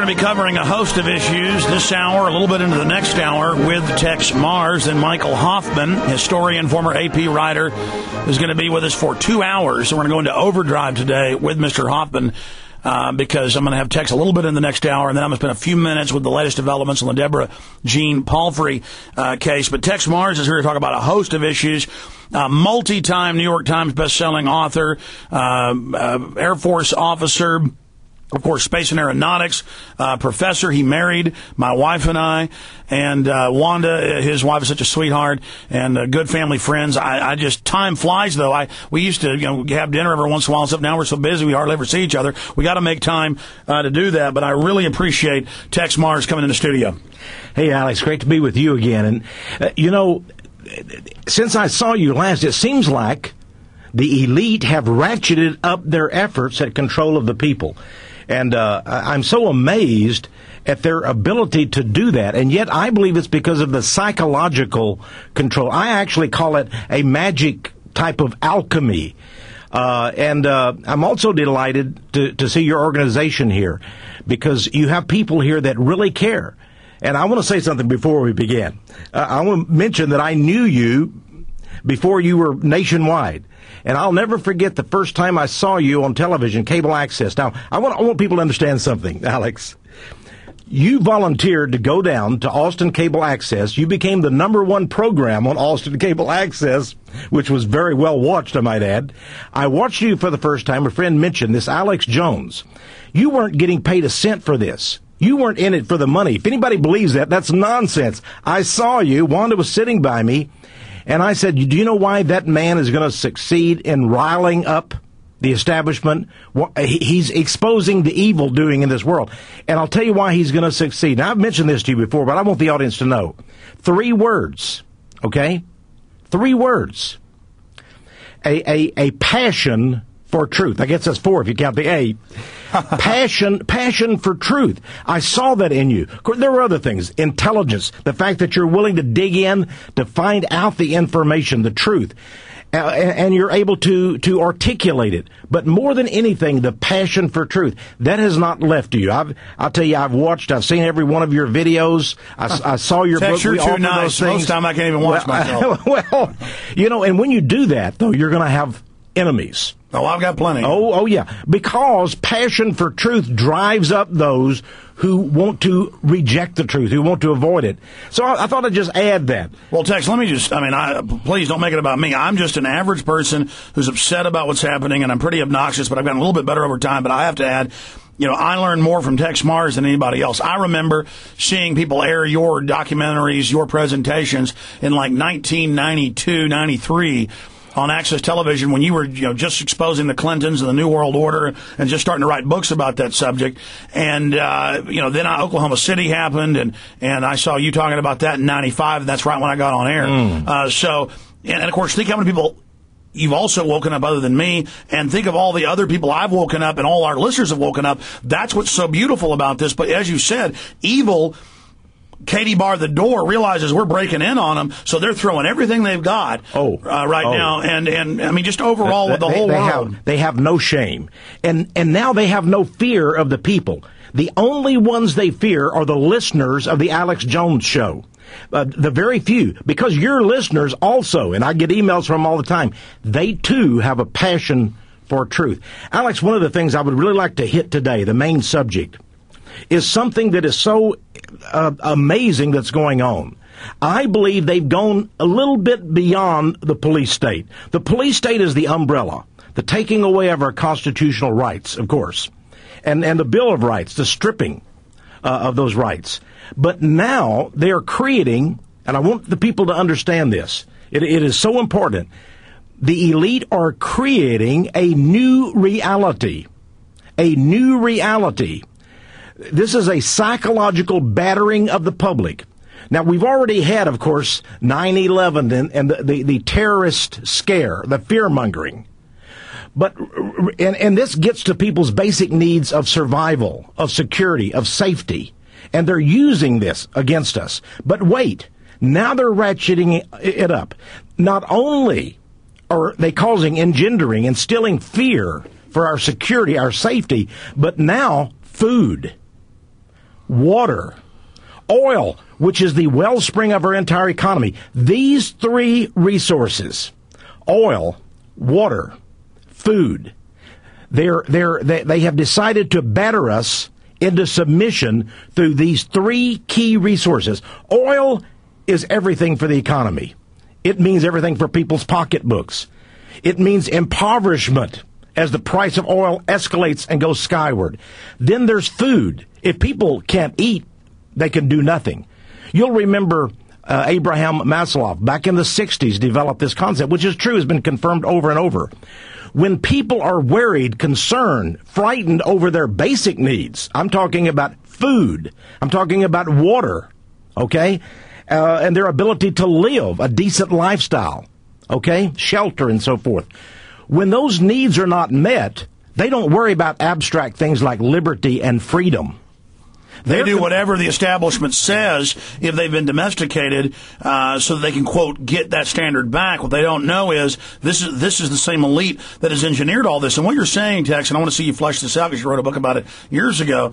going to be covering a host of issues this hour, a little bit into the next hour, with Texe Marrs and Michael Hoffman, historian, former AP writer, is going to be with us for 2 hours. So we're going to go into overdrive today with Mr. Hoffman because I'm going to have Texe a little bit in the next hour, and then I'm going to spend a few minutes with the latest developments on the Deborah Jean Palfrey case. But Texe Marrs is here to talk about a host of issues. Multi-time New York Times best-selling author, Air Force officer, of course, space and aeronautics professor. He married my wife and I, and Wanda, his wife, is such a sweetheart, and good family friends. I just, time flies, though. We used to, have dinner every once in a while, except now we're so busy we hardly ever see each other. We got to make time to do that, but I really appreciate Texe Marrs coming in the studio. Hey, Alex, great to be with you again. And, since I saw you last, it seems like the elite have ratcheted up their efforts at control of the people. And I'm so amazed at their ability to do that. And yet I believe it's because of the psychological control. I actually call it a magic type of alchemy. And I'm also delighted to see your organization here, because you have people here that really care. And I want to say something before we begin. I want to mention that I knew you before you were nationwide. And I'll never forget the first time I saw you on television, cable access. Now, I want people to understand something, Alex. You volunteered to go down to Austin Cable Access. You became the #1 program on Austin Cable Access, which was very well watched, I might add. I watched you for the first time. A friend mentioned this, Alex Jones. You weren't getting paid a cent for this. You weren't in it for the money. If anybody believes that, that's nonsense. I saw you. Wanda was sitting by me. And I said, do you know why that man is going to succeed in riling up the establishment? He's exposing the evil doing in this world. And I'll tell you why he's going to succeed. Now, I've mentioned this to you before, but I want the audience to know. 3 words, okay? 3 words. A passion for truth. I guess that's 4 if you count the A. Passion for truth. I saw that in you. Of course, there were other things. Intelligence. The fact that you're willing to dig in to find out the information, the truth. And you're able to articulate it. But more than anything, the passion for truth. That has not left you. I'll tell you, I've seen every one of your videos. I saw your book. You're too nice. Most of the time I can't even watch myself. Well, and when you do that, though, you're going to have enemies. Oh, I've got plenty. Oh, yeah. Because passion for truth drives up those who want to reject the truth, who want to avoid it. So I thought I'd just add that. Well, Texe, let me just, please don't make it about me. I'm just an average person who's upset about what's happening, and I'm pretty obnoxious, but I've gotten a little bit better over time. But I have to add, I learned more from Texe Marrs than anybody else. I remember seeing people air your documentaries, your presentations in like 1992, 93. On Access Television, when you were, just exposing the Clintons and the New World Order and just starting to write books about that subject. And, then Oklahoma City happened, and I saw you talking about that in 95, and that's right when I got on air. And of course, think how many people you've also woken up other than me, and think of all the other people I've woken up and all our listeners have woken up. That's what's so beautiful about this. But as you said, evil, Katie barred the door, realizes we're breaking in on them, so they're throwing everything they've got now. And I mean, just overall with the whole world. They have no shame. And now they have no fear of the people. The only ones they fear are the listeners of the Alex Jones show. The very few, because your listeners also, and I get emails from them all the time, they too have a passion for truth. Alex, one of the things I would really like to hit today, the main subject, is something that is so amazing that's going on. I believe they've gone a little bit beyond the police state. The police state is the umbrella, the taking away of our constitutional rights, of course, and the Bill of Rights, the stripping of those rights. But now they are creating, and I want the people to understand this, it is so important, the elite are creating a new reality. A new reality. This is a psychological battering of the public. Now, we've already had, of course, 9/11 and the terrorist scare, the fear-mongering. But, and this gets to people's basic needs of survival, of security, of safety. And they're using this against us. But wait, now they're ratcheting it up. Not only are they engendering, instilling fear for our security, our safety, but now food. water, oil, which is the wellspring of our entire economy. These three resources, oil, water, food, they have decided to batter us into submission through these three key resources. Oil is everything for the economy. It means everything for people's pocketbooks. It means impoverishment as the price of oil escalates and goes skyward. Then there's food. If people can't eat, they can do nothing. You'll remember Abraham Maslow back in the 60s developed this concept, which is true, has been confirmed over and over. When people are worried, concerned, frightened over their basic needs, I'm talking about food, I'm talking about water, okay, and their ability to live a decent lifestyle, okay, shelter and so forth. When those needs are not met, they don't worry about abstract things like liberty and freedom. They do whatever the establishment says if they've been domesticated, so that they can, quote, get that standard back. What they don't know is this is the same elite that has engineered all this. And what you're saying, Tex, and I want to see you flesh this out because you wrote a book about it years ago,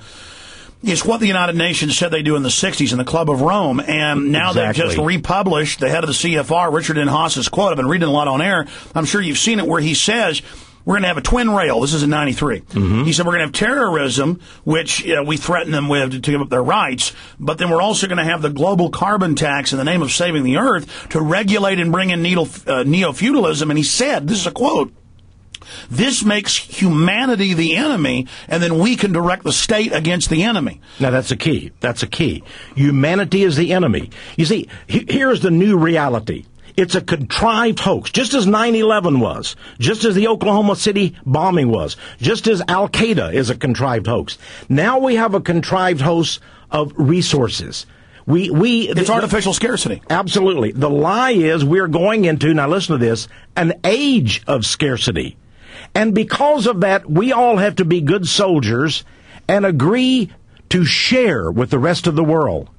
is what the United Nations said they do in the 60s in the Club of Rome. And now they've just republished the head of the CFR, Richard N. Haas's quote. I've been reading a lot on air. I'm sure you've seen it, where he says, we're going to have a twin rail. This is in 93. Mm-hmm. He said we're going to have terrorism, which we threaten them with to give up their rights, but then we're also going to have the global carbon tax in the name of saving the earth to regulate and bring in neo-feudalism. And he said, this is a quote, this makes humanity the enemy, and then we can direct the state against the enemy. Now, that's a key. That's a key. Humanity is the enemy. You see, here's the new reality. It's a contrived hoax, just as 9/11 was, just as the Oklahoma City bombing was, just as Al-Qaeda is a contrived hoax. Now we have a contrived hoax of resources. It's artificial scarcity. Absolutely. The lie is we're going into, now listen to this, an age of scarcity. And because of that, we all have to be good soldiers and agree to share with the rest of the world.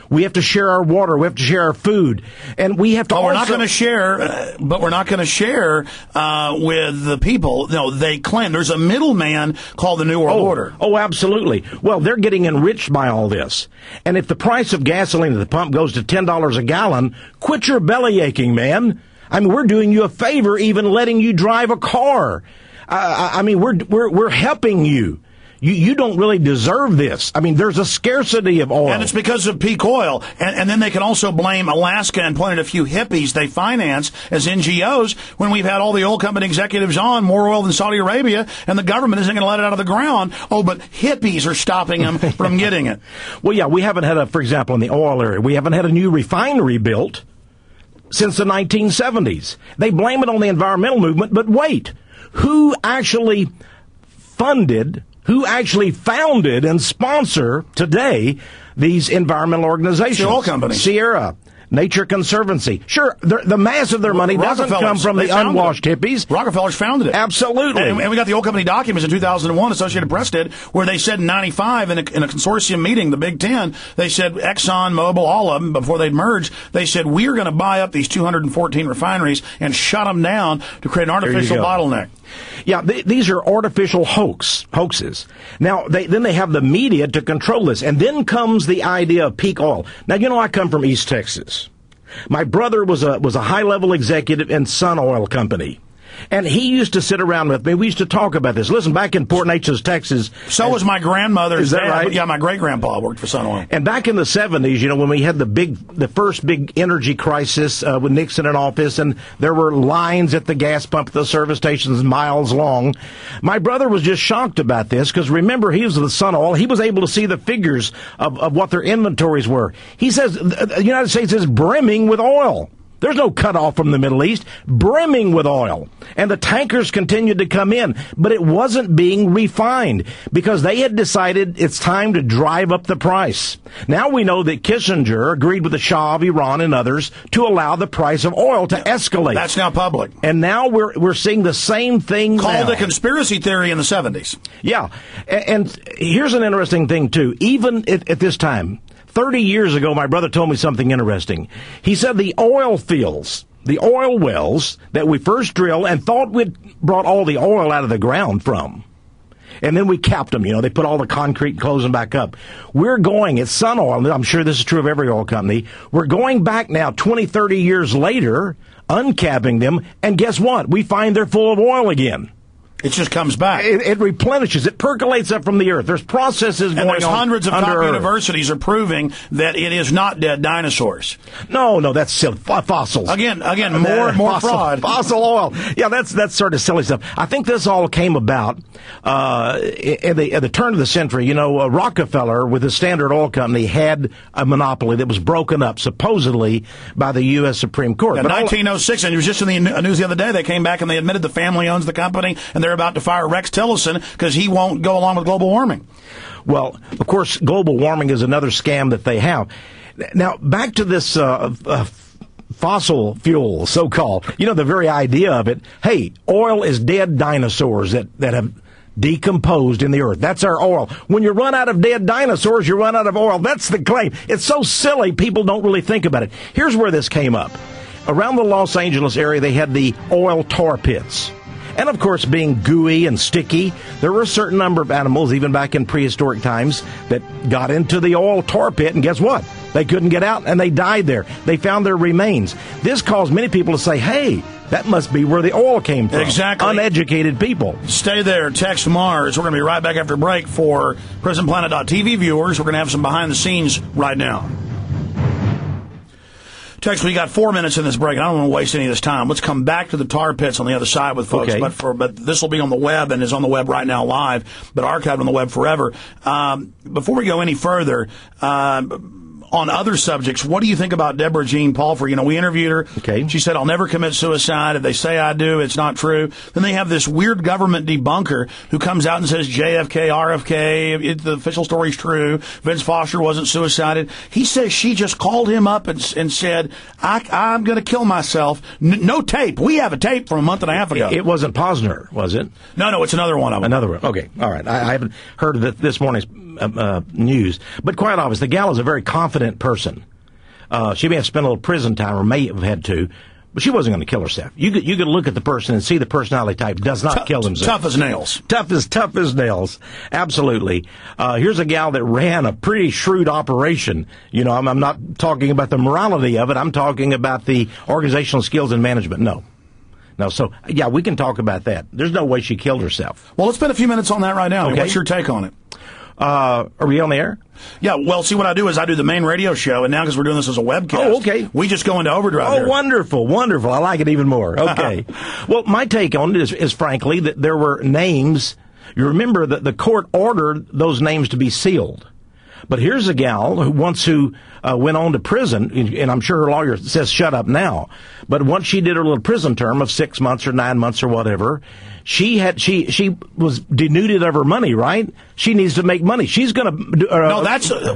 We have to share our water. We have to share our food, and we have to. We're not going to share, but we're not going to share with the people. No, they claim there's a middleman called the New World Order. Oh, absolutely. Well, they're getting enriched by all this, and if the price of gasoline at the pump goes to $10 a gallon, quit your belly aching, man. I mean, we're doing you a favor, even letting you drive a car. I mean, we're helping you. You don't really deserve this. I mean, there's a scarcity of oil. And it's because of peak oil. And then they can also blame Alaska and point at a few hippies they finance as NGOs when we've had all the oil company executives on, more oil than Saudi Arabia, and the government isn't going to let it out of the ground. Oh, but hippies are stopping them from getting it. Well, yeah, we haven't had for example, in the oil area, we haven't had a new refinery built since the 1970s. They blame it on the environmental movement, but wait, who actually founded and sponsor today these environmental organizations? The oil companies. Sierra, Nature Conservancy. Sure, the mass of their money doesn't come from the unwashed hippies. Rockefellers founded it. Absolutely. And we got the oil company documents in 2001, Associated Press did, where they said in 95 in a consortium meeting, the Big Ten, they said Exxon, Mobil, all of them, before they'd merged, they said, we're going to buy up these 214 refineries and shut them down to create an artificial bottleneck. Yeah, these are artificial hoaxes. Now, then they have the media to control this. And then comes the idea of peak oil. Now, you know, I come from East Texas. My brother was a high-level executive in Sun Oil Company. And he used to sit around with me. We used to talk about this. Listen, back in Port Neches, Texas. So was my grandmother's Is that dad. right? Yeah, my great-grandpa worked for Sun Oil. And back in the 70s, you know, when we had the first big energy crisis with Nixon in office, and there were lines at the gas pump at the service stations miles long, my brother was just shocked about this because, remember, he was with Sun Oil. He was able to see the figures of what their inventories were. He says the United States is brimming with oil. There's no cutoff from the Middle East, brimming with oil. And the tankers continued to come in, but it wasn't being refined because they had decided it's time to drive up the price. Now we know that Kissinger agreed with the Shah of Iran and others to allow the price of oil to escalate. That's now public. And now we're seeing the same thing called now. a conspiracy theory in the 70s. Yeah. And here's an interesting thing, too. Even at this time, 30 years ago, my brother told me something interesting. He said the oil fields, the oil wells that we first drilled and thought we'd brought all the oil out of the ground from, and then we capped them. They put all the concrete and close them back up. It's Sun Oil. I'm sure this is true of every oil company. We're going back now 20, 30 years later, uncapping them, and guess what? We find they're full of oil again. It just comes back. It replenishes. It percolates up from the earth. There's processes going on. And there's hundreds of top earth. universities are proving that it is not dead dinosaurs. No, that's silly. Fossils. Again, more fraud. Fossil oil. Yeah, that's sort of silly stuff. I think this all came about at the turn of the century. Rockefeller, with his Standard Oil Company, had a monopoly that was broken up, supposedly, by the U.S. Supreme Court. In 1906, and it was just in the news the other day, they came back and they admitted the family owns the company, and they're about to fire Rex Tillerson because he won't go along with global warming. Well, of course, global warming is another scam that they have. Now, back to this fossil fuel, so-called. The very idea of it. Hey, oil is dead dinosaurs that have decomposed in the earth. That's our oil. When you run out of dead dinosaurs, you run out of oil. That's the claim. It's so silly, people don't really think about it. Here's where this came up. Around the Los Angeles area, they had the oil tar pits. And, of course, being gooey and sticky, there were a certain number of animals, even back in prehistoric times, that got into the oil tar pit, and guess what? They couldn't get out, and they died there. They found their remains. This caused many people to say, hey, that must be where the oil came from. Exactly. Uneducated people. Stay there. Texe Marrs. We're going to be right back after break. For PrisonPlanet.tv viewers, we're going to have some behind-the-scenes right now. Tex, we got 4 minutes in this break, and I don't want to waste any of this time. Let's come back to the tar pits on the other side with folks. Okay. But this will be on the web and is on the web right now live, but archived on the web forever. Before we go any further, on other subjects, what do you think about Deborah Jean Palfrey? We interviewed her. Okay. She said, I'll never commit suicide. If they say I do, it's not true. Then they have this weird government debunker who comes out and says JFK, RFK, the official story's true. Vince Foster wasn't suicided. He says she just called him up and said, I'm going to kill myself. No tape. We have a tape from a month and a half ago. It wasn't Posner, was it? No, it's another one of them. Another one. Okay. All right. I haven't heard of this morning's news. But quite obvious, the gal is a very confident person. She may have spent a little prison time, or may have had to, but she wasn't going to kill herself. You could look at the person and see the personality type does not kill themselves. Tough as nails. Tough as nails. Absolutely. Here's a gal that ran a pretty shrewd operation. I'm not talking about the morality of it. I'm talking about the organizational skills and management. No, so, yeah, we can talk about that. There's no way she killed herself. Well, let's spend a few minutes on that right now. Okay. What's your take on it? Are we on the air? Yeah, well, see, what I do is I do the main radio show, and now because we're doing this as a webcast, oh, okay, we just go into overdrive here. Wonderful. I like it even more. Okay. Well, my take on it is frankly, that there were names. You remember that the court ordered those names to be sealed. But here's a gal who went on to prison, and I'm sure her lawyer says shut up now. But once she did her little prison term of 6 months or 9 months or whatever, she was denuded of her money, right? She needs to make money. She's going to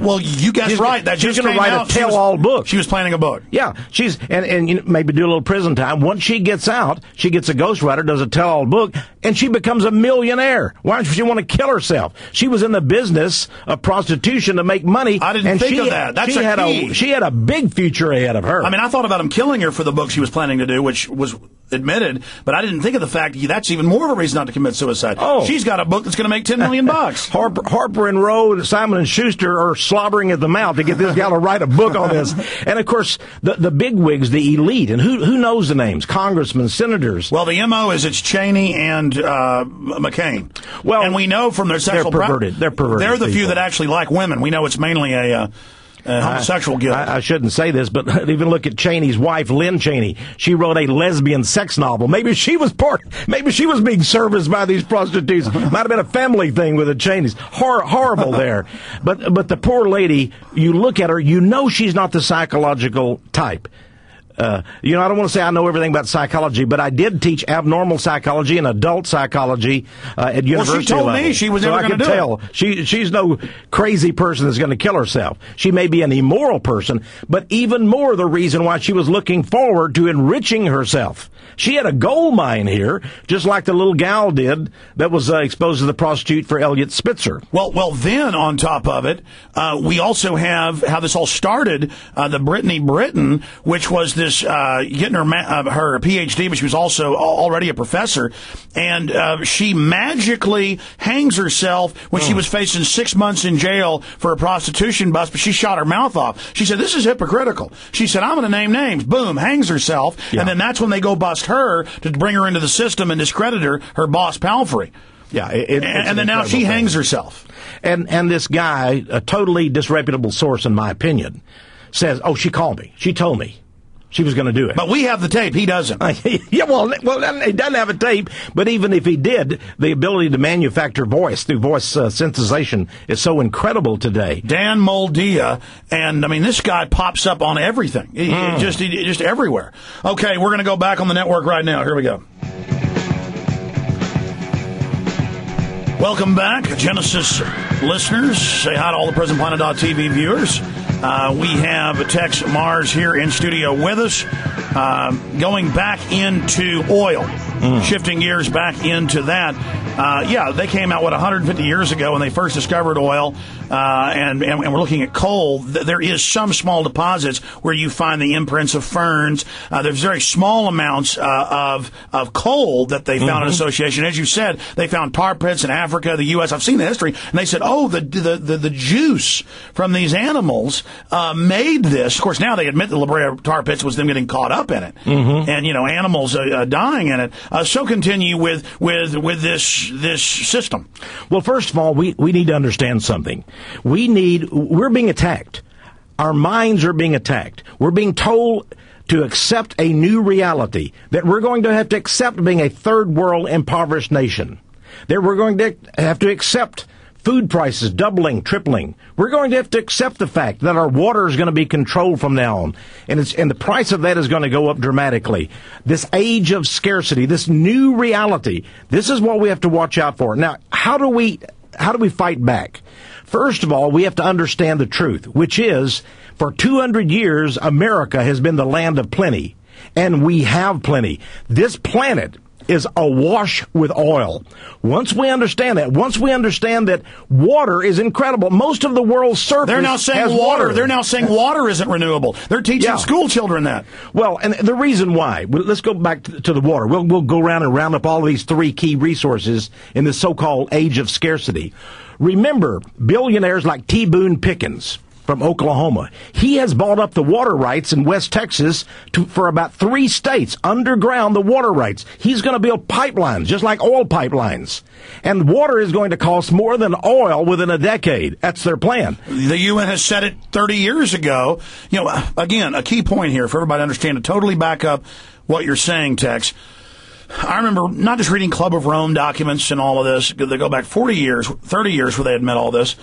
well, you guessed right. She's going to write a tell-all book. She was planning a book. Yeah, she's and maybe do a little prison time. Once she gets out, she gets a ghostwriter, does a tell-all book, and she becomes a millionaire. Why does she want to kill herself? She was in the business of prostitution to make money. I didn't think of that. That's key. She had a big future ahead of her. I mean, I thought about him killing her for the book she was planning to do, which was admitted, but I didn't think of the fact that's even more of a reason not to commit suicide. Oh. She's got a book that's going to make $10 million. Harper and Row and Simon and Schuster are slobbering at the mouth to get this gal to write a book on this. And of course, the bigwigs, the elite, and who knows the names? Congressmen, senators. Well, the MO is it's Cheney and McCain. Well, and we know from their sexual they're perverted. They're the people. few that actually like women. We know it's mainly a homosexual guild. I shouldn't say this, but even look at Cheney's wife, Lynn Cheney. She wrote a lesbian sex novel. Maybe she was being serviced by these prostitutes. Might have been a family thing with the Cheneys. Horrible there. But the poor lady, you look at her, you know she's not the psychological type. I don't want to say I know everything about psychology, but I did teach abnormal psychology and adult psychology at university Well, she told level. me she was never going to do it. She's no crazy person that's going to kill herself. She may be an immoral person, but even more the reason why she was looking forward to enriching herself. She had a gold mine here, just like the little gal did that was exposed to the prostitute for Elliot Spitzer. Well, then on top of it, we also have how this all started, the Brittany Britain, which was this getting her PhD, but she was also already a professor, and she magically hangs herself when she was facing 6 months in jail for a prostitution bust, but she shot her mouth off. She said, "This is hypocritical." She said, "I'm going to name names." Boom, hangs herself, and then that's when they go bust her to bring her into the system and discredit her boss Palfrey. Yeah, and then now she hangs herself. And this guy, a totally disreputable source in my opinion, says, "Oh, she called me. She told me she was going to do it." But we have the tape. He doesn't. Yeah, well, he doesn't have a tape. But even if he did, the ability to manufacture voice through voice synthesization is so incredible today. Dan Moldia, and I mean, this guy pops up on everything. He just everywhere. Okay, we're going to go back on the network right now. Here we go. Welcome back, Genesis listeners. Say hi to all the PresentPlanet.tv viewers. We have Texe Marrs here in studio with us, going back into oil, shifting gears back into that. They came out, 150 years ago when they first discovered oil, and we're looking at coal. There is some small deposits where you find the imprints of ferns. There's very small amounts of coal that they found in association. As you said, they found tar pits in Africa, the U.S. I've seen the history, and they said, the juice from these animals made this. Of course, now they admit the La Brea tar pits was them getting caught up in it, and animals dying in it. So continue with this system. Well, first of all, we need to understand something. We're being attacked. Our minds are being attacked. We're being told to accept a new reality, that we're going to have to accept being a third world impoverished nation, that we're going to have to accept food prices doubling, tripling. We're going to have to accept the fact that our water is going to be controlled from now on, and the price of that is going to go up dramatically. This age of scarcity, this new reality, this is what we have to watch out for. Now, how do we fight back? First of all, we have to understand the truth, which is, for 200 years, America has been the land of plenty, and we have plenty. This planet is awash with oil. Once we understand that water is incredible, most of the world's surface They're now saying has water. They're now saying water isn't renewable. They're teaching school children that. Well, and the reason why, let's go back to the water. We'll go around and round up all of these three key resources in this so-called age of scarcity. Remember, billionaires like T. Boone Pickens from Oklahoma, he has bought up the water rights in West Texas for about 3 states, underground the water rights. He's going to build pipelines, just like oil pipelines. And water is going to cost more than oil within a decade. That's their plan. The UN has said it 30 years ago. Again, a key point here for everybody to understand, to totally back up what you're saying, Tex. I remember not just reading Club of Rome documents and all of this. They go back 40 years, 30 years where they admit all this.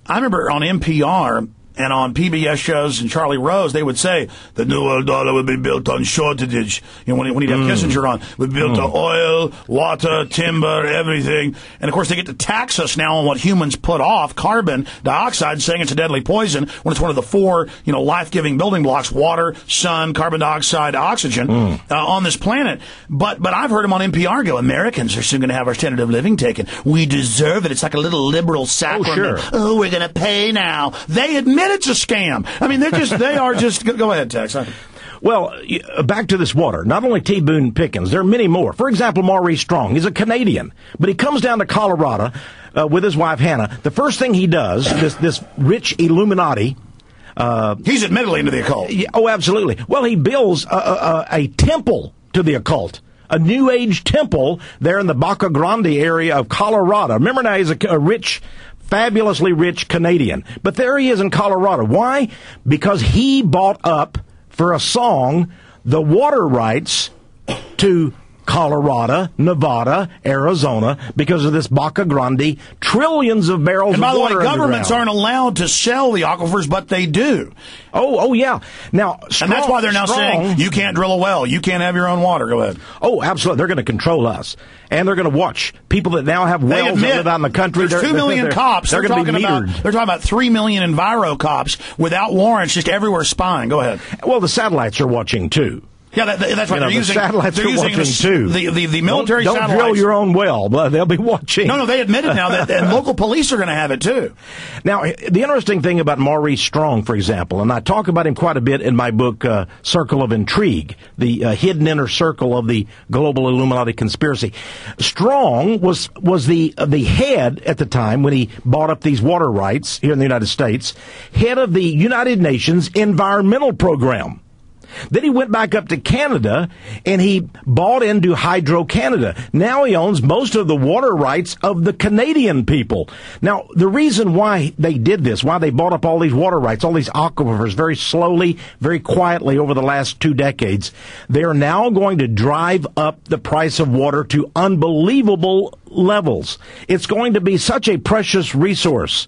I remember on NPR and on PBS shows and Charlie Rose, they would say the new world dollar would be built on shortage. When he'd have Kissinger on, would be built on oil, water, timber, everything. And of course, they get to tax us now on what humans put off, carbon dioxide, saying it's a deadly poison when it's one of the 4, life-giving building blocks: water, sun, carbon dioxide, oxygen on this planet. But I've heard him on NPR go, Americans are soon going to have our standard of living taken. We deserve it. It's like a little liberal sacrament. Oh, we're going to pay now. They admit it's a scam. I mean, they are just, go ahead, Tex. Well, back to this water. Not only T. Boone Pickens, there are many more. For example, Maurice Strong. He's a Canadian, but he comes down to Colorado with his wife, Hannah. The first thing he does, this rich Illuminati, he's admittedly into the occult. Oh, absolutely. Well, he builds a temple to the occult. A New Age temple there in the Baca Grande area of Colorado. Remember now, he's a rich, fabulously rich Canadian. But there he is in Colorado. Why? Because he bought up, for a song, the water rights to Colorado, Nevada, Arizona, because of this Baca Grande, trillions of barrels of water. And by the way, governments aren't allowed to sell the aquifers, but they do. Oh, yeah. Now, and that's why they're now saying you can't drill a well, you can't have your own water. Go ahead. Oh, absolutely. They're going to control us, and they're going to watch people that now have wells that live out in the country. There's 2 million cops. They're talking about 3 million enviro cops without warrants, just everywhere spying. Go ahead. Well, the satellites are watching too. Yeah, that's right. You know, the satellites are watching too. The military don't satellites. Drill your own well, but they'll be watching. No, they admitted now that and local police are going to have it too. Now, the interesting thing about Maurice Strong, for example, and I talk about him quite a bit in my book, Circle of Intrigue, the hidden inner circle of the global Illuminati conspiracy. Strong was the head at the time when he bought up these water rights here in the United States, head of the United Nations Environmental Program. Then he went back up to Canada and he bought into Hydro-Canada. Now he owns most of the water rights of the Canadian people. Now, the reason why they did this, why they bought up all these water rights, all these aquifers very slowly, very quietly over the last 2 decades, they are now going to drive up the price of water to unbelievable levels. It's going to be such a precious resource,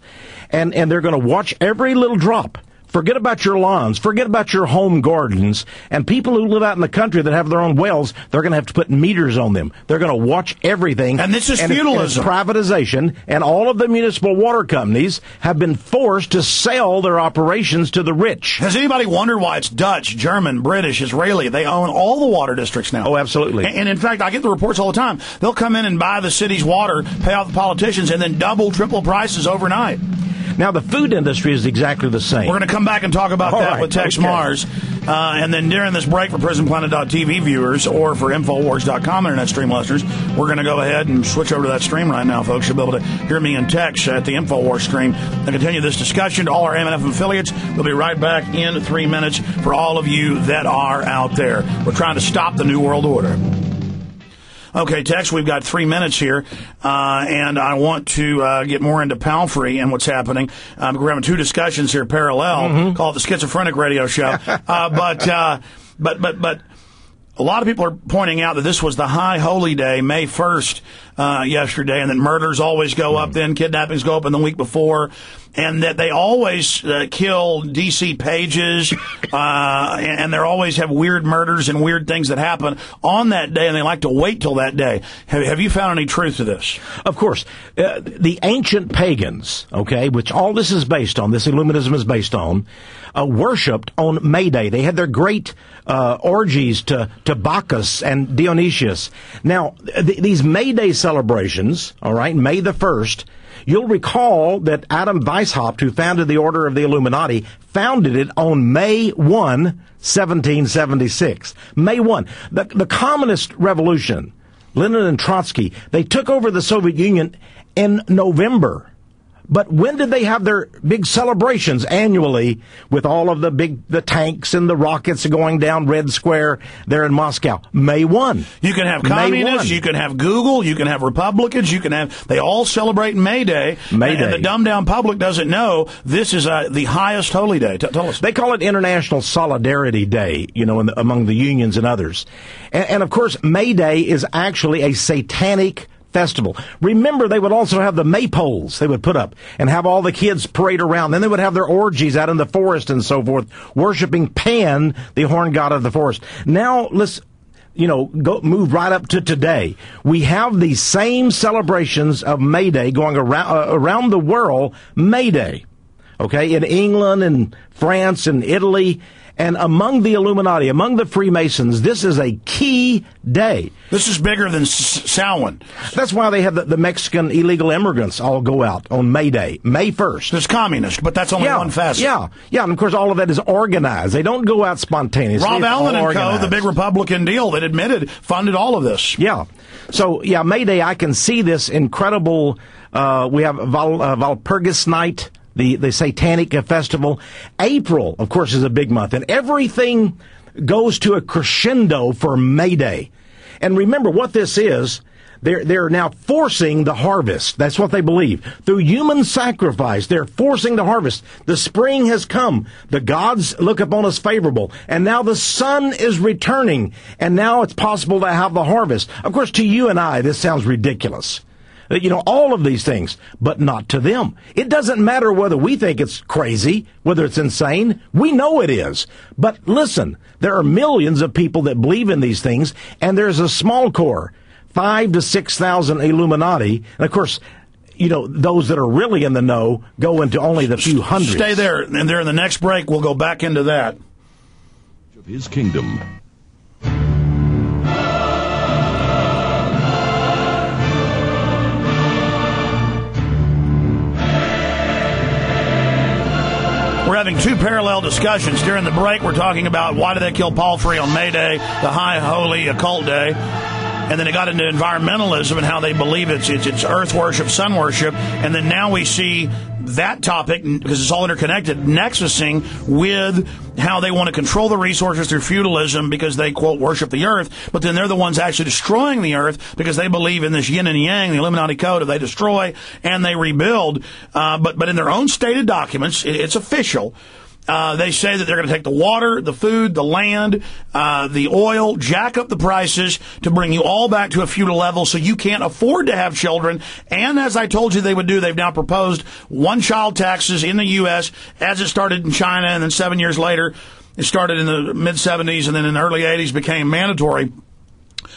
and they're going to watch every little drop. Forget about your lawns. Forget about your home gardens. And people who live out in the country that have their own wells, they're going to have to put meters on them. They're going to watch everything. And this is feudalism. It's privatization. And all of the municipal water companies have been forced to sell their operations to the rich. Has anybody wondered why it's Dutch, German, British, Israeli? They own all the water districts now. Oh, absolutely. And in fact, I get the reports all the time. They'll come in and buy the city's water, pay off the politicians, and then double, triple prices overnight. Now, the food industry is exactly the same. We're going to come back and talk about that with Texe Marrs. And then during this break for PrisonPlanet.tv viewers or for Infowars.com internet stream listeners, we're going to go ahead and switch over to that stream right now, folks. You'll be able to hear me and Texe at the Infowars stream and continue this discussion to all our MNF affiliates. We'll be right back in 3 minutes for all of you that are out there. We're trying to stop the New World Order. Okay, Texe, we've got 3 minutes here, and I want to get more into Palfrey and what's happening. We're having 2 discussions here parallel, call it the Schizophrenic Radio Show. But a lot of people are pointing out that this was the High Holy Day, May 1st, yesterday, and that murders always go up then, kidnappings go up in the week before, and that they always kill D.C. pages, and they always have weird murders and weird things that happen on that day, and they like to wait till that day. Have you found any truth to this? Of course. The ancient pagans, okay, which all this is based on, this Illuminism is based on, worshipped on May Day. They had their great orgies to Bacchus and Dionysius. Now, these May Day celebrations, all right, May the 1st, you'll recall that Adam Weishaupt, who founded the Order of the Illuminati, founded it on May 1, 1776. May 1. The Communist Revolution, Lenin and Trotsky, they took over the Soviet Union in November. But when did they have their big celebrations annually with all of the tanks and the rockets going down Red Square there in Moscow? May 1. You can have communists, you can have Google, you can have Republicans, they all celebrate May Day. May Day. And the dumbed-down public doesn't know this is the highest holy day. Tell us. They call it International Solidarity Day, among the unions and others. And of course, May Day is actually a satanic festival. Remember, they would also have the maypoles they would put up and have all the kids parade around. Then they would have their orgies out in the forest and so forth, worshiping Pan, the horn god of the forest. Now, let's move right up to today. We have the same celebrations of May Day going around the world, May Day. Okay, in England and France and Italy. And among the Illuminati, among the Freemasons, this is a key day. This is bigger than Samhain. That's why they have the Mexican illegal immigrants all go out on May Day, May 1st. It's communist, but that's only one facet. Yeah, and of course all of that is organized. They don't go out spontaneously. Rob Allen and Co., the big Republican deal that admitted, funded all of this. Yeah. So, May Day, I can see this incredible, we have Walpurgis Night, the satanic festival. April, of course, is a big month, and everything goes to a crescendo for May Day. And remember what this is. They're now forcing the harvest. That's what they believe. Through human sacrifice, they're forcing the harvest. The spring has come. The gods look upon us favorable. And now the sun is returning. And now it's possible to have the harvest. Of course, to you and I, this sounds ridiculous. All of these things, but not to them. It doesn't matter whether we think it's crazy, whether it's insane. We know it is. But listen, there are millions of people that believe in these things, and there's a small core, 5,000 to 6,000 Illuminati. And of course, those that are really in the know go into only the few hundreds. Stay there, and there in the next break, we'll go back into that. Of his kingdom. having two parallel discussions. During the break, we're talking about why do they kill palfrey on May Day, the high holy occult day. And then it got into environmentalism and how they believe it's earth worship, sun worship. And then now we see that topic, because it's all interconnected, nexusing with how they want to control the resources through feudalism because they, quote, worship the earth. But then they're the ones actually destroying the earth because they believe in this yin and yang, the Illuminati code, of they destroy and they rebuild. But in their own stated documents, it's official. They say that they're going to take the water, the food, the land, the oil, jack up the prices to bring you all back to a feudal level so you can't afford to have children. And as I told you they would do, they've now proposed one-child taxes in the U.S. as it started in China, and then 7 years later, it started in the mid-'70s, and then in the early '80s became mandatory.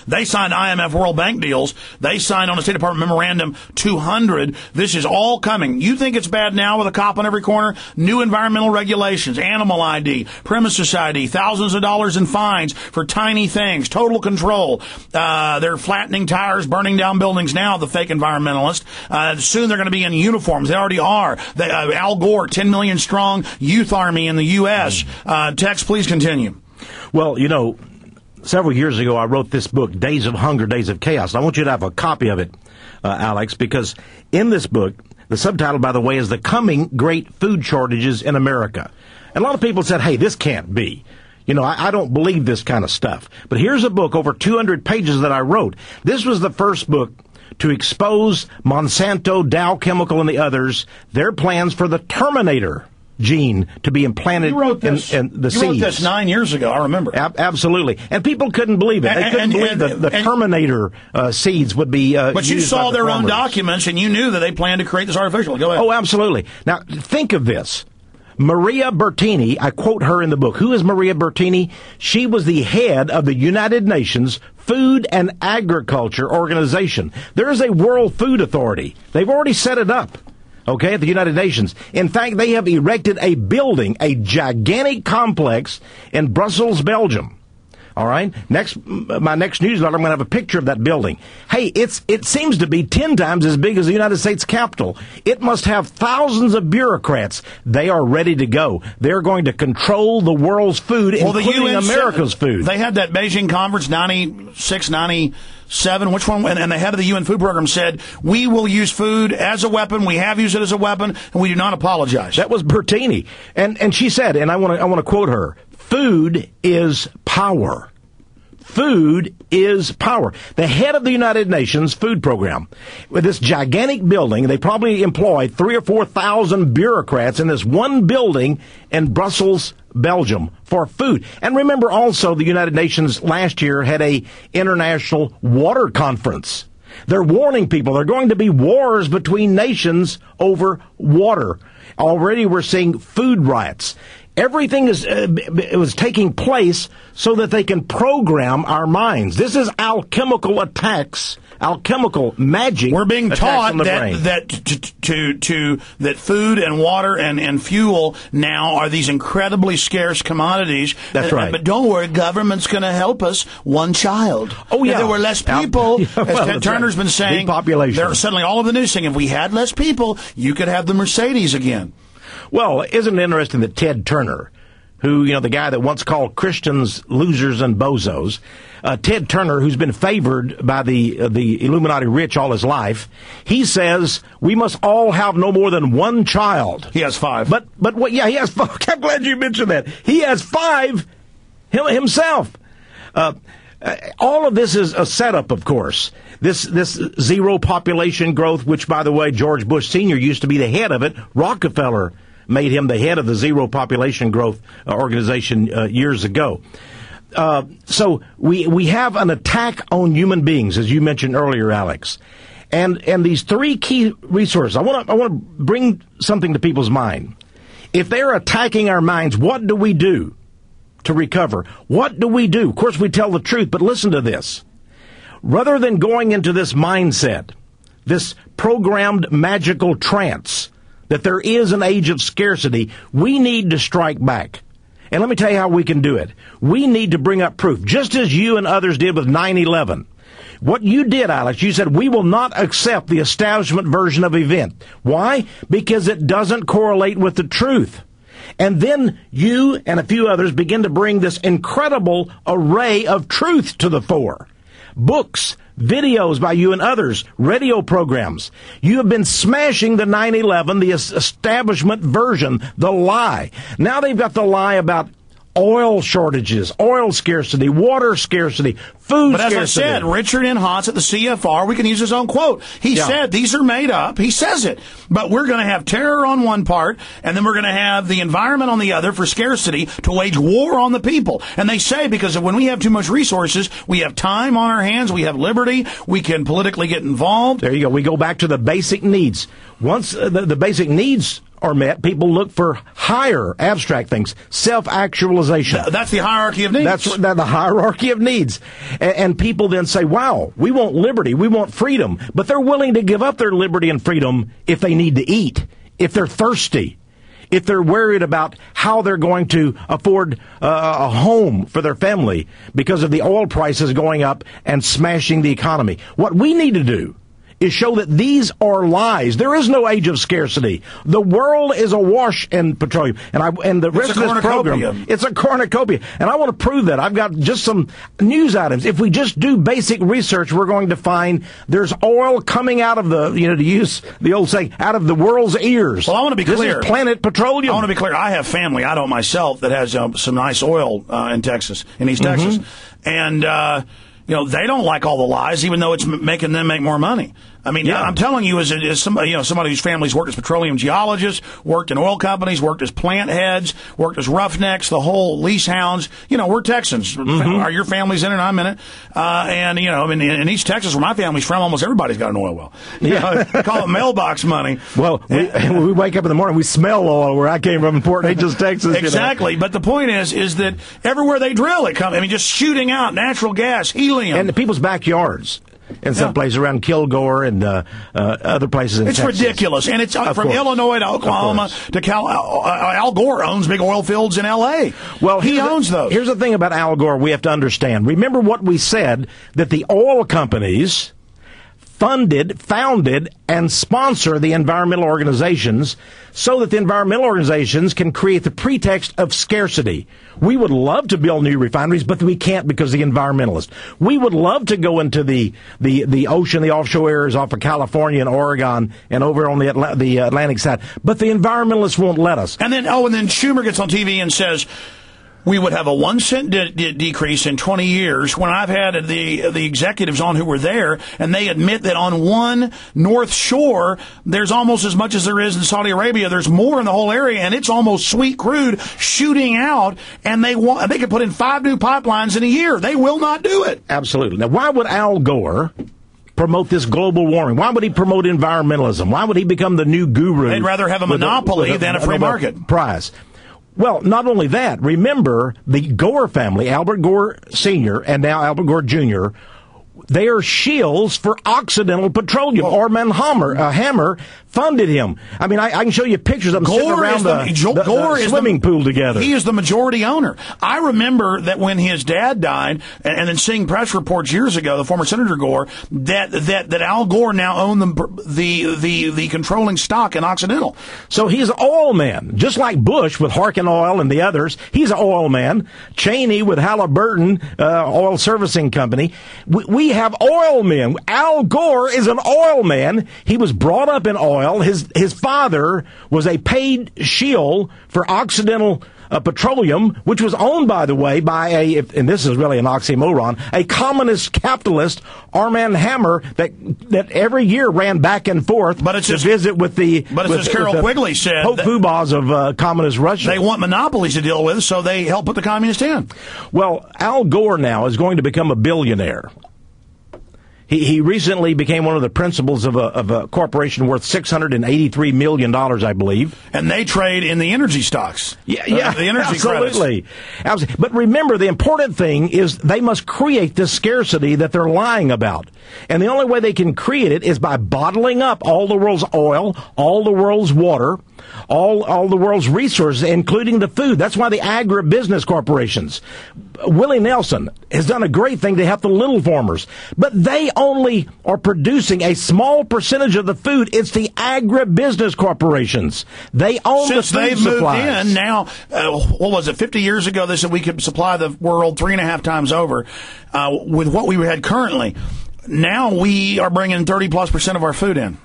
They signed IMF World Bank deals. They signed on a State Department memorandum 200. This is all coming. You think it's bad now with a cop on every corner? New environmental regulations, animal ID, premises ID, thousands of dollars in fines for tiny things, total control. They're flattening tires, burning down buildings now, the fake environmentalists. Soon they're going to be in uniforms. They already are. Al Gore, 10 million strong youth army in the U.S. Tex, please continue. Well, several years ago, I wrote this book, Days of Hunger, Days of Chaos. I want you to have a copy of it, Alex, because in this book, the subtitle, by the way, is The Coming Great Food Shortages in America. And a lot of people said, hey, this can't be. I don't believe this kind of stuff. But here's a book, over 200 pages that I wrote. This was the first book to expose Monsanto, Dow Chemical, and the others, their plans for the Terminator gene to be implanted in the seeds. You wrote this 9 years ago, I remember. Absolutely. And people couldn't believe it. They couldn't believe the Terminator seeds would be But you saw their own documents, and you knew that they planned to create this artificial. Go ahead. Oh, absolutely. Now, think of this. Maria Bertini, I quote her in the book. Who is Maria Bertini? She was the head of the United Nations Food and Agriculture Organization. There is a World Food Authority. They've already set it up. Okay, at the United Nations. In fact, they have erected a building, a gigantic complex in Brussels, Belgium. All right? My next newsletter, I'm going to have a picture of that building. Hey, it seems to be 10 times as big as the United States Capitol. It must have thousands of bureaucrats. They are ready to go. They're going to control the world's food, including America's food. They had that Beijing conference, 96, 97, which one? And the head of the UN food program said, we will use food as a weapon. We have used it as a weapon, and we do not apologize. That was Bertini. And she said, and I want to quote her, food is power. Food is power. The head of the United Nations food program, with this gigantic building, they probably employ 3,000 or 4,000 bureaucrats in this one building in Brussels, Belgium, for food. And remember also, the United Nations last year had a international water conference. They're warning people there are going to be wars between nations over water. Already we're seeing food riots. Everything it was taking place so that they can program our minds. This is alchemical attacks, alchemical magic. We're being taught that food and water and fuel now are these incredibly scarce commodities. That's right. But don't worry, government's going to help us. One child. Oh yeah. If there were less people, as Ted Turner's been saying, big population. They're suddenly all of the news saying if we had less people, you could have the Mercedes again. Well, isn't it interesting that Ted Turner, who, the guy that once called Christians losers and bozos, Ted Turner, who's been favored by the Illuminati rich all his life, he says we must all have no more than one child. He has 5. But what? Yeah, he has 5. I'm glad you mentioned that. He has 5 himself. All of this is a setup, of course. This zero population growth, which, by the way, George Bush Sr. used to be the head of it. Rockefeller made him the head of the zero population growth organization years ago. So we have an attack on human beings, as you mentioned earlier, Alex. And these 3 key resources, I want to bring something to people's mind. If they're attacking our minds, what do we do to recover? What do we do? Of course, we tell the truth, but listen to this. Rather than going into this mindset, this programmed magical trance, that there is an age of scarcity, we need to strike back. And let me tell you how we can do it. We need to bring up proof, just as you and others did with 9/11. What you did, Alex, you said, we will not accept the establishment version of event. Why? Because it doesn't correlate with the truth. And then you and a few others begin to bring this incredible array of truth to the fore. Books, videos by you and others, radio programs. You have been smashing the 9/11, the establishment version, the lie. Now they've got the lie about oil shortages, oil scarcity, water scarcity, food scarcity. But as I said, Richard N. Haas at the CFR, we can use his own quote. He said these are made up. He says it. But we're going to have terror on one part, and then we're going to have the environment on the other for scarcity to wage war on the people. And they say because when we have too much resources, we have time on our hands, we have liberty, we can politically get involved. There you go. We go back to the basic needs. Once the basic needs are met, people look for higher abstract things, self-actualization. That's the hierarchy of needs. That's the hierarchy of needs. And people then say, wow, we want liberty, we want freedom, but they're willing to give up their liberty and freedom if they need to eat, if they're thirsty, if they're worried about how they're going to afford a home for their family because of the oil prices going up and smashing the economy. What we need to do is show that these are lies. There is no age of scarcity. The world is awash in petroleum. And the rest of this program, it's a cornucopia. And I want to prove that. I've got just some news items. If we just do basic research, we're going to find there's oil coming out of the, to use the old saying, out of the world's ears. Well, I want to be clear. This is Planet Petroleum. I want to be clear. I have family, I don't myself, that has some nice oil in Texas, in East Texas. And, they don't like all the lies, even though it's making them make more money. I mean, I'm telling you, as somebody, somebody whose family's worked as petroleum geologists, worked in oil companies, worked as plant heads, worked as roughnecks, the whole lease hounds. We're Texans. Are your family's in it? I'm in it. In East Texas, where my family's from, almost everybody's got an oil well. They call it mailbox money. Well, when we wake up in the morning, we smell oil where I came from in Fort Hages, Texas. Exactly. But the point is that everywhere they drill, it comes. Just shooting out natural gas, helium. And the people's backyards. In some places around Kilgore and other places in Texas. It's ridiculous. And it's from Illinois to Oklahoma to Al Gore owns big oil fields in L.A. Well, he owns those. Here's the thing about Al Gore we have to understand. Remember what we said, that the oil companies founded, and sponsor the environmental organizations so that the environmental organizations can create the pretext of scarcity. We would love to build new refineries, but we can't because of the environmentalists. We would love to go into the ocean, the offshore areas off of California and Oregon and over on the Atlantic side, but the environmentalists won't let us. And then Schumer gets on TV and says, we would have a 1 cent decrease in 20 years, when I've had the executives on who were there, and they admit that on one North Shore, there's almost as much as there is in Saudi Arabia. There's more in the whole area, and it's almost sweet crude shooting out, and they could put in 5 new pipelines in a year. They will not do it. Absolutely. Now, why would Al Gore promote this global warming? Why would he promote environmentalism? Why would he become the new guru? They'd rather have a monopoly than a free market. Prize. Well, not only that, remember the Gore family, Albert Gore Sr. and now Albert Gore Jr., they are shills for Occidental Petroleum. Armand Hammer funded him. I mean, I can show you pictures of them sitting around the swimming pool together. He is the majority owner. I remember that when his dad died, and then seeing press reports years ago, the former Senator Gore, that Al Gore now owned the controlling stock in Occidental. So he's an oil man, just like Bush with Harkin Oil and the others. He's an oil man. Cheney with Halliburton Oil Servicing Company. We have oil men. Al Gore is an oil man. He was brought up in oil. His father was a paid shill for Occidental Petroleum, which was owned, by the way, by and this is really an oxymoron, a communist capitalist, Armand Hammer, that every year ran back and forth to visit with the... But as Carol Quigley said... Pope Fubas of communist Russia. They want monopolies to deal with, so they help put the communists in. Well, Al Gore now is going to become a billionaire. He recently became one of the principals of a corporation worth $683 million, I believe. And they trade in the energy stocks. Yeah, the energy absolutely. But remember, the important thing is they must create this scarcity that they're lying about. And the only way they can create it is by bottling up all the world's oil, all the world's water, all the world's resources, including the food. That's why the agribusiness corporations, Willie Nelson has done a great thing to help the little farmers, but they only are producing a small percentage of the food. It's the agribusiness corporations. They own the food supplies. Since they've moved in now, what was it, 50 years ago, they said we could supply the world 3.5 times over with what we had currently. Now we are bringing 30+% of our food in.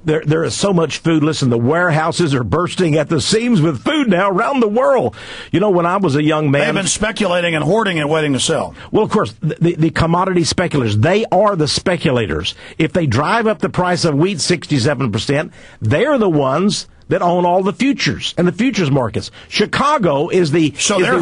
There is so much food. Listen, the warehouses are bursting at the seams with food now around the world. You know, when I was a young man... They've been speculating and hoarding and waiting to sell. Well, of course, the commodity speculators, they are the speculators. If they drive up the price of wheat 67%, they're the ones that own all the futures and the futures markets. Chicago is the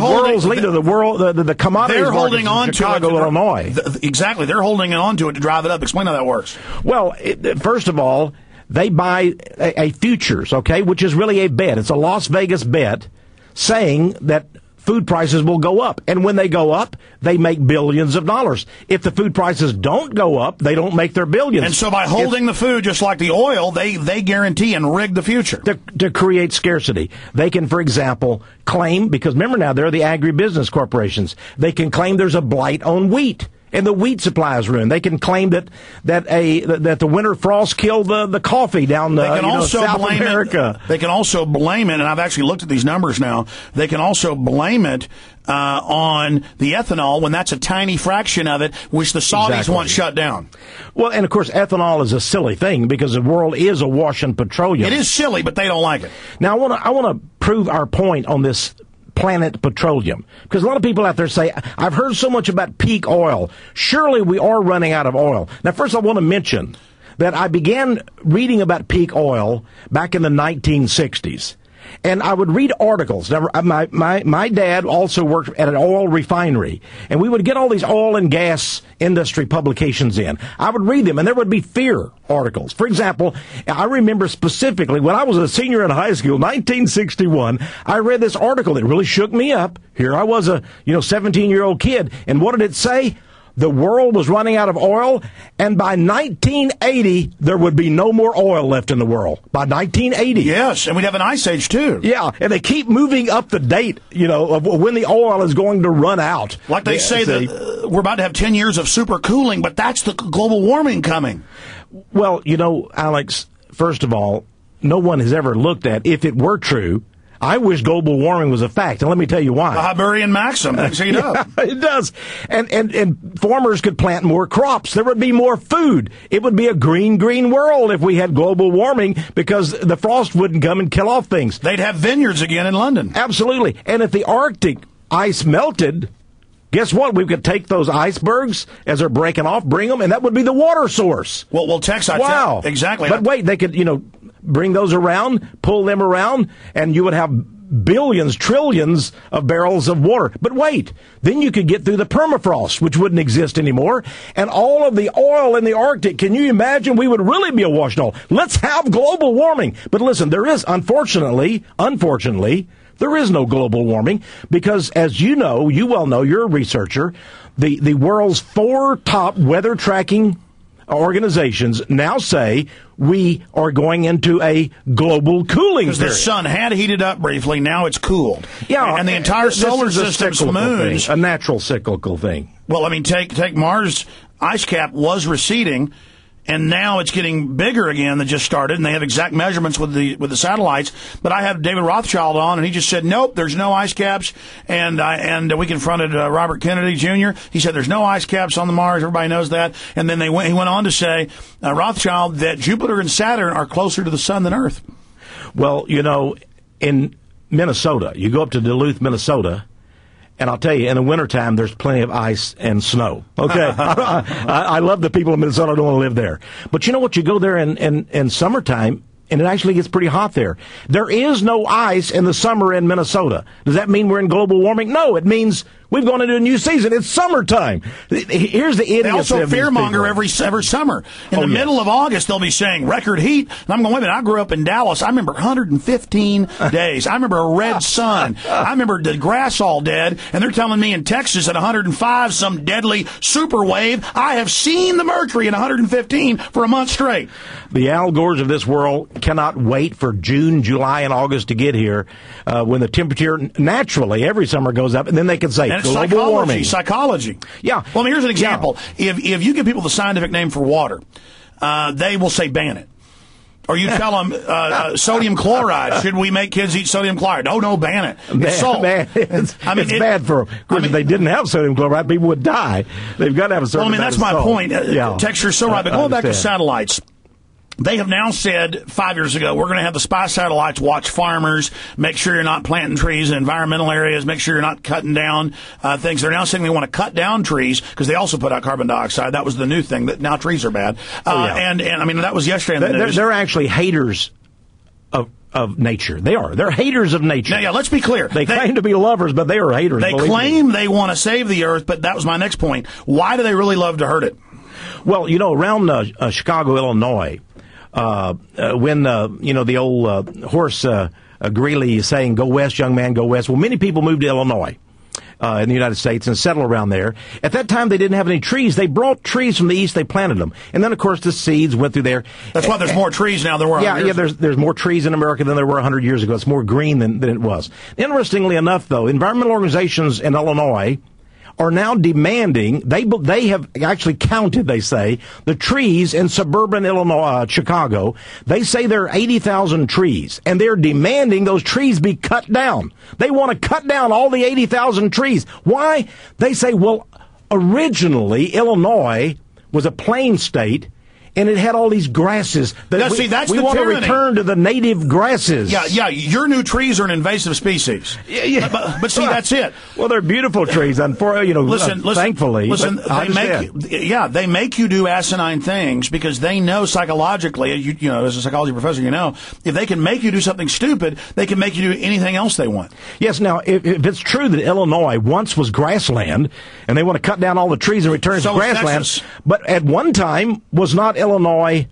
world's leader, the commodities they're holding on in Chicago, Illinois. Exactly. They're holding on to it to drive it up. Explain how that works. Well, first of all, they buy a futures, okay, which is really a bet. It's a Las Vegas bet saying that food prices will go up. And when they go up, they make billions of dollars. If the food prices don't go up, they don't make their billions. And so by holding the food, just like the oil, they guarantee and rig the future. To create scarcity. They can, for example, claim, because remember now, they're the agribusiness corporations, they can claim there's a blight on wheat. And the wheat supply is ruined. They can claim that the winter frost killed the coffee down South America. They can also blame it, and I've actually looked at these numbers now. They can also blame it on the ethanol when that's a tiny fraction of it, which the Saudis want shut down. Well, and of course, ethanol is a silly thing because the world is awash in petroleum. It is silly, but they don't like it. Now, I want to prove our point on this Planet Petroleum, because a lot of people out there say, I've heard so much about peak oil. Surely we are running out of oil. Now, first I want to mention that I began reading about peak oil back in the 1960s. And I would read articles. Now, my dad also worked at an oil refinery, and we would get all these oil and gas industry publications in. I would read them, and there would be fear articles. For example, I remember specifically when I was a senior in high school, 1961, I read this article that really shook me up. Here I was a 17-year-old kid, and what did it say? The world was running out of oil, and by 1980, there would be no more oil left in the world. By 1980. Yes, and we'd have an ice age, too. Yeah, and they keep moving up the date, of when the oil is going to run out. Like they say that we're about to have 10 years of super cooling, but that's the global warming coming. Well, Alex, first of all, no one has ever looked at, if it were true, I wish global warming was a fact, and let me tell you why. The Hibernian maxim, it up. It does. And farmers could plant more crops. There would be more food. It would be a green world if we had global warming because the frost wouldn't come and kill off things. They'd have vineyards again in London. Absolutely. And if the Arctic ice melted, guess what? We could take those icebergs as they're breaking off, bring them, and that would be the water source. Well, Texe, wow. Exactly. But wait, they could, bring those around, pull them around, and you would have billions, trillions of barrels of water. But wait, then you could get through the permafrost, which wouldn't exist anymore, and all of the oil in the Arctic. Can you imagine? We would really be awash in oil. Let's have global warming. But listen, there is, unfortunately, there is no global warming because, as you well know, you're a researcher, the world's 4 top weather tracking organizations now say we are going into a global cooling period. Because the sun had heated up briefly, now it's cooled. Yeah, and the entire solar system's moons. A natural cyclical thing. Well, I mean, take Mars' ice cap was receding, and now it's getting bigger again that just started, and they have exact measurements with the satellites. But I had David Rothschild on, and he just said, nope, there's no ice caps. And we confronted Robert Kennedy Jr. He said there's no ice caps on the Mars. Everybody knows that. And then he went on to say, Rothschild, that Jupiter and Saturn are closer to the sun than Earth. Well, in Minnesota, you go up to Duluth, Minnesota, and I'll tell you, in the wintertime, there's plenty of ice and snow. Okay. I love the people in Minnesota. I don't want to live there. But you know what? You go there in summertime, and it actually gets pretty hot there. There is no ice in the summer in Minnesota. Does that mean we're in global warming? No, it means we've gone into a new season. It's summertime. Here's the idiocy. They also fearmonger every summer. In the middle of August, they'll be saying record heat. And I'm going, wait a minute, I grew up in Dallas. I remember 115 days. I remember a red sun. I remember the grass all dead. And they're telling me in Texas at 105, some deadly super wave. I have seen the mercury in 115 for a month straight. The Al Gores of this world cannot wait for June, July, and August to get here when the temperature naturally every summer goes up. And then they can say, it's global psychology. Yeah. Well, I mean, here's an example. Yeah. If you give people the scientific name for water, they will say ban it. Or you tell them sodium chloride. Should we make kids eat sodium chloride? No, ban it. It's salt. It's bad for them. Of course, if they didn't have sodium chloride, people would die. They've got to have a certain that's my salt. point. Texture's so right. But going back to satellites, they have now said 5 years ago, we're going to have the spy satellites watch farmers, make sure you're not planting trees in environmental areas, make sure you're not cutting down things. They're now saying they want to cut down trees because they also put out carbon dioxide. That was the new thing, that now trees are bad. And I mean, that was yesterday in the news. They're actually haters of nature. They are. They're haters of nature. Now, let's be clear. They claim to be lovers, but they are haters. They claim they want to save the earth, but that was my next point. Why do they really love to hurt it? Well, around Chicago, Illinois, when the old Horace Greeley is saying, "Go west, young man, go west." Well, many people moved to Illinois in the United States and settled around there. At that time, they didn't have any trees. They brought trees from the east. They planted them, and then of course the seeds went through there. That's why there's more trees now than there were. Yeah. There's more trees in America than there were 100 years ago. It's more green than it was. Interestingly enough, though, environmental organizations in Illinois are now demanding, they have actually counted, they say, the trees in suburban Illinois, Chicago. They say there are 80,000 trees, and they're demanding those trees be cut down. They want to cut down all the 80,000 trees. Why? They say, well, originally Illinois was a plain state, and it had all these grasses. We want to return to the native grasses. Yeah. Your new trees are an invasive species. Yeah. But see, that's it. Well, they're beautiful trees, thankfully. Listen, they make you do asinine things because they know psychologically, as a psychology professor, if they can make you do something stupid, they can make you do anything else they want. Yes. Now, if it's true that Illinois once was grassland, and they want to cut down all the trees and return it to grassland, but at one time was not Illinois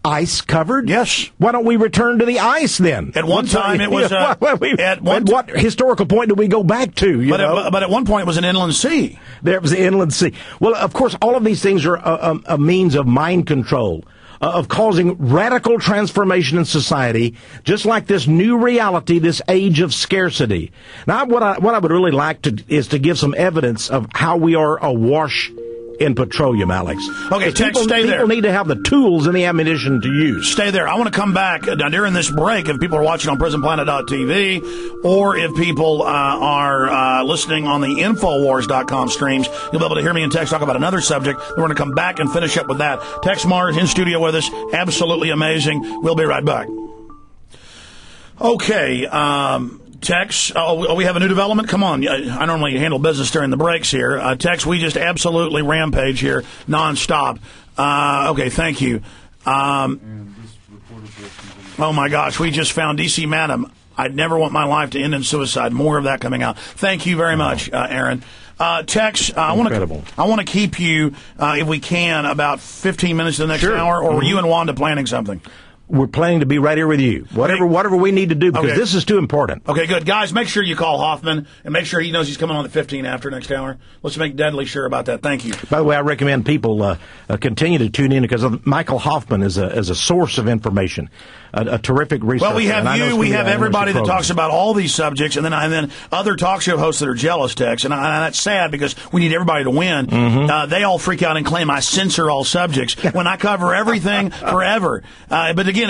ice covered? Yes. Why don't we return to the ice then? At one time it was. At what historical point do we go back to? But at one point it was an inland sea. There was an inland sea. Well, of course, all of these things are a means of mind control, of causing radical transformation in society, just like this new reality, this age of scarcity. Now, what I would really like is to give some evidence of how we are awash in petroleum, Alex. Okay, Tex, stay there. People need to have the tools and the ammunition to use. Stay there. I want to come back during this break. If people are watching on PrisonPlanet.tv or if people are listening on the Infowars.com streams, you'll be able to hear me and Tex talk about another subject. We're going to come back and finish up with that. Texe Marrs in studio with us. Absolutely amazing. We'll be right back. Okay, Tex, we have a new development? Come on. I normally handle business during the breaks here. Tex, we just absolutely rampage here nonstop. Okay, thank you. Oh, my gosh. We just found D.C. Madam. I'd never want my life to end in suicide. More of that coming out. Thank you very much, Aaron. Tex, I want to keep you, if we can, about 15 minutes to the next hour, or were you and Wanda planning something? We're planning to be right here with you. Whatever we need to do, because this is too important. Okay, good. Guys, make sure you call Hoffman and make sure he knows he's coming on at 15 after next hour. Let's make deadly sure about that. Thank you. By the way, I recommend people continue to tune in because Michael Hoffman is a source of information, a terrific researcher. Well, we have you. We have everybody that talks about all these subjects, and then other talk show hosts that are jealous, Tex. And that's sad because we need everybody to win. Mm-hmm. They all freak out and claim I censor all subjects when I cover everything forever. But again,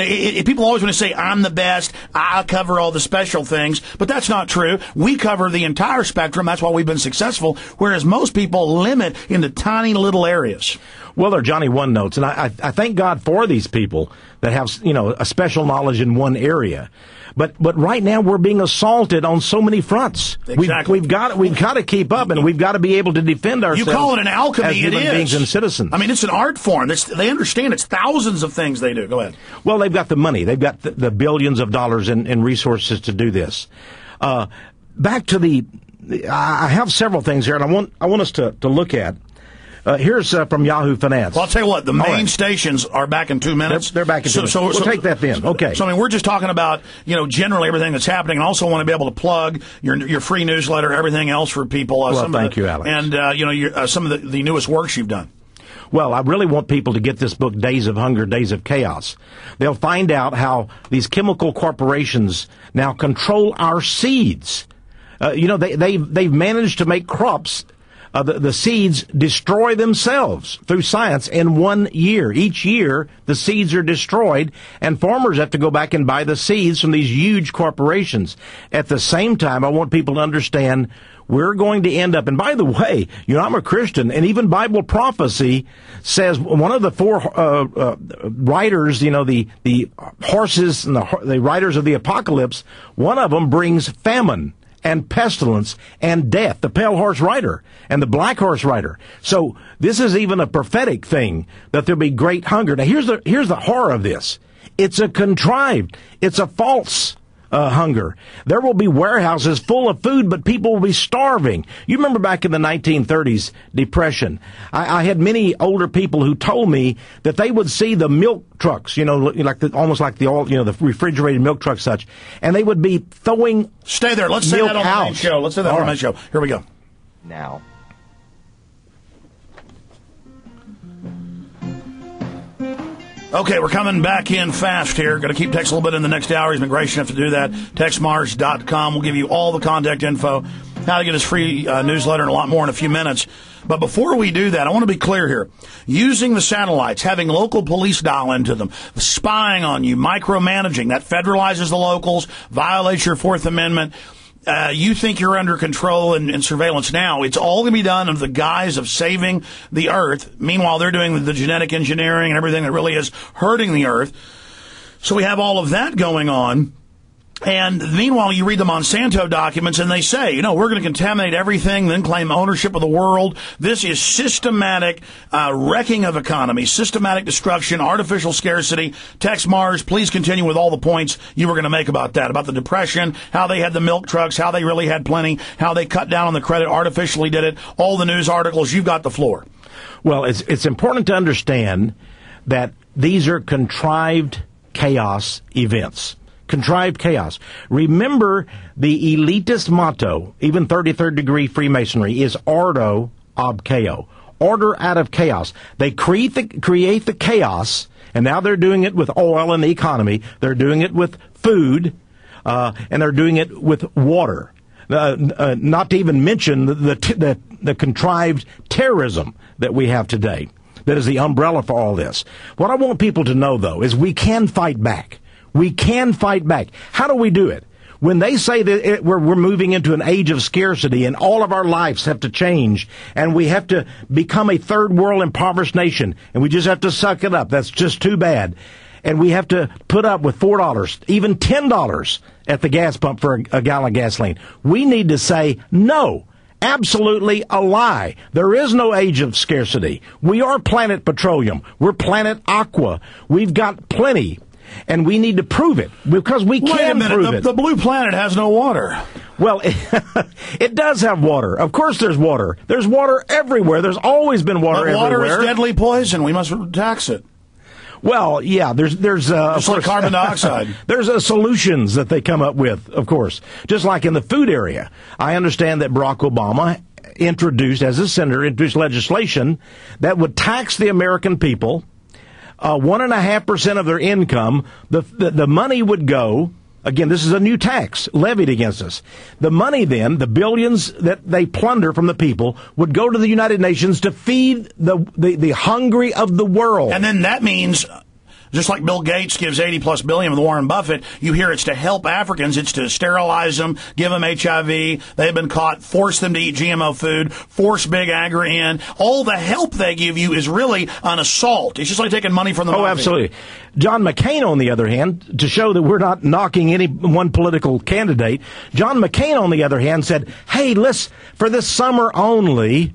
people always want to say I'm the best, I'll cover all the special things, but that's not true. We cover the entire spectrum. That's why we've been successful, whereas most people limit into tiny little areas. Well, they're Johnny One Notes, and I thank God for these people that have a special knowledge in one area. But right now we're being assaulted on so many fronts. Exactly. We've got to keep up, and we've got to be able to defend ourselves. You call it an alchemy? As human beings and citizens. I mean, it's an art form. They understand it's thousands of things they do. Go ahead. Well, they've got the money. They've got the billions of dollars in resources to do this. Back to I have several things here, and I want us to look at. Here's from Yahoo Finance. Well, I'll tell you what, the main stations are back in 2 minutes. They're back in 2 minutes. We'll take that then. Okay. So, I mean, we're just talking about, generally everything that's happening, and also want to be able to plug your free newsletter, everything else for people. Thank you, Alex. And, some of the newest works you've done. Well, I really want people to get this book, Days of Hunger, Days of Chaos. They'll find out how these chemical corporations now control our seeds. They've managed to make crops, the seeds destroy themselves through science in 1 year. Each year, the seeds are destroyed, and farmers have to go back and buy the seeds from these huge corporations. At the same time, I want people to understand we're going to end up, and by the way, I'm a Christian, and even Bible prophecy says one of the four riders, the horses and the riders of the apocalypse, one of them brings famine and pestilence and death, the pale horse rider and the black horse rider. So this is even a prophetic thing, that there'll be great hunger. Now here's the horror of this. It's a false hunger. There will be warehouses full of food, but people will be starving. You remember back in the 1930s depression, I had many older people who told me that they would see the milk trucks, almost like the refrigerated milk trucks, such, and they would be throwing. Stay there. Let's say that on the main show. Let's say that on the main show. Here we go. Now. Okay, we're coming back in fast here. Going to keep Tex a little bit in the next hour. He's been gracious enough to do that. TexeMarrs.com. We'll give you all the contact info, how to get his free newsletter, and a lot more in a few minutes. But before we do that, I want to be clear here. Using the satellites, having local police dial into them, spying on you, micromanaging, that federalizes the locals, violates your Fourth Amendment. You think you're under control and surveillance now. It's all going to be done under the guise of saving the earth. Meanwhile, they're doing the genetic engineering and everything that really is hurting the earth. So we have all of that going on. And meanwhile, you read the Monsanto documents and they say, we're going to contaminate everything, then claim ownership of the world. This is systematic wrecking of economy, systematic destruction, artificial scarcity. Texe Marrs, please continue with all the points you were going to make about that, about the Depression, how they had the milk trucks, how they really had plenty, how they cut down on the credit, artificially did it, all the news articles. You've got the floor. Well, it's important to understand that these are contrived chaos events. Contrived chaos. Remember, the elitist motto, even 33rd degree Freemasonry, is ordo ab chaos. Order out of chaos. They create the chaos, and now they're doing it with oil and the economy. They're doing it with food, and they're doing it with water. Not to even mention the contrived terrorism that we have today. That is the umbrella for all this. What I want people to know, though, is we can fight back. We can fight back. How do we do it? When they say that we're moving into an age of scarcity and all of our lives have to change and we have to become a third world impoverished nation and we just have to suck it up. That's just too bad. And we have to put up with $4, even $10 at the gas pump for a gallon of gasoline. We need to say no. Absolutely a lie. There is no age of scarcity. We are planet petroleum. We're planet aqua. We've got plenty. And we need to prove it, because we can prove it. The blue planet has no water. Well, it does have water. Of course there's water. There's water everywhere. There's always been water everywhere. Water is deadly poison. We must tax it. Well, yeah, there's just like carbon dioxide. There's solutions that they come up with, of course. Just like in the food area. I understand that Barack Obama as a senator, introduced legislation that would tax the American people 1.5% of their income. The money would go, again, this is a new tax levied against us. The money then, the billions that they plunder from the people, would go to the United Nations to feed the hungry of the world. And then that means, just like Bill Gates gives $80+ billion with Warren Buffett, you hear it's to help Africans, it's to sterilize them, give them HIV, they've been caught, force them to eat GMO food, force Big Agri in. All the help they give you is really an assault. It's just like taking money from the mafia. Oh, absolutely. John McCain, on the other hand, to show that we're not knocking any one political candidate, John McCain, on the other hand, said, hey, for this summer only,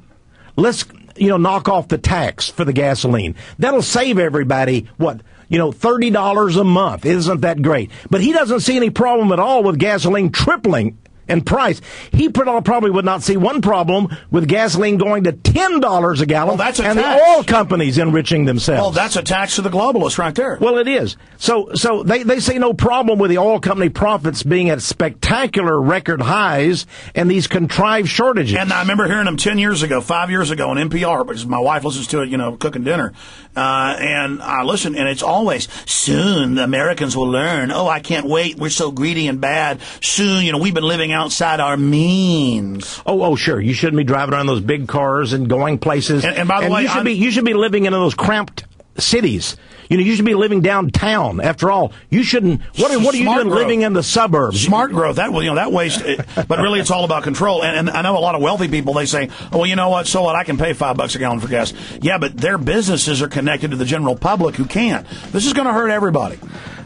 let's knock off the tax for the gasoline. That'll save everybody, $30 a month. Isn't that great? But he doesn't see any problem at all with gasoline tripling in price. He probably would not see one problem with gasoline going to $10 a gallon. Well, that's a and tax. The oil companies enriching themselves. Well, that's a tax to the globalists right there. Well, it is. So they see no problem with the oil company profits being at spectacular record highs and these contrived shortages. And I remember hearing them 5 years ago on NPR, because my wife listens to it, cooking dinner. And I listen, and it's always, soon the Americans will learn. Oh, I can't wait. We're so greedy and bad. Soon, we've been living outside our means. Oh, sure. You shouldn't be driving around those big cars and going places. And by the way, you should be living in those cramped cities. You should be living downtown. After all, you shouldn't. What are you doing living in the suburbs? Smart growth. That waste. But really, it's all about control. And I know a lot of wealthy people. They say, "Oh, well, you know what? So what? I can pay $5 a gallon for gas." Yeah, but their businesses are connected to the general public who can't. This is going to hurt everybody.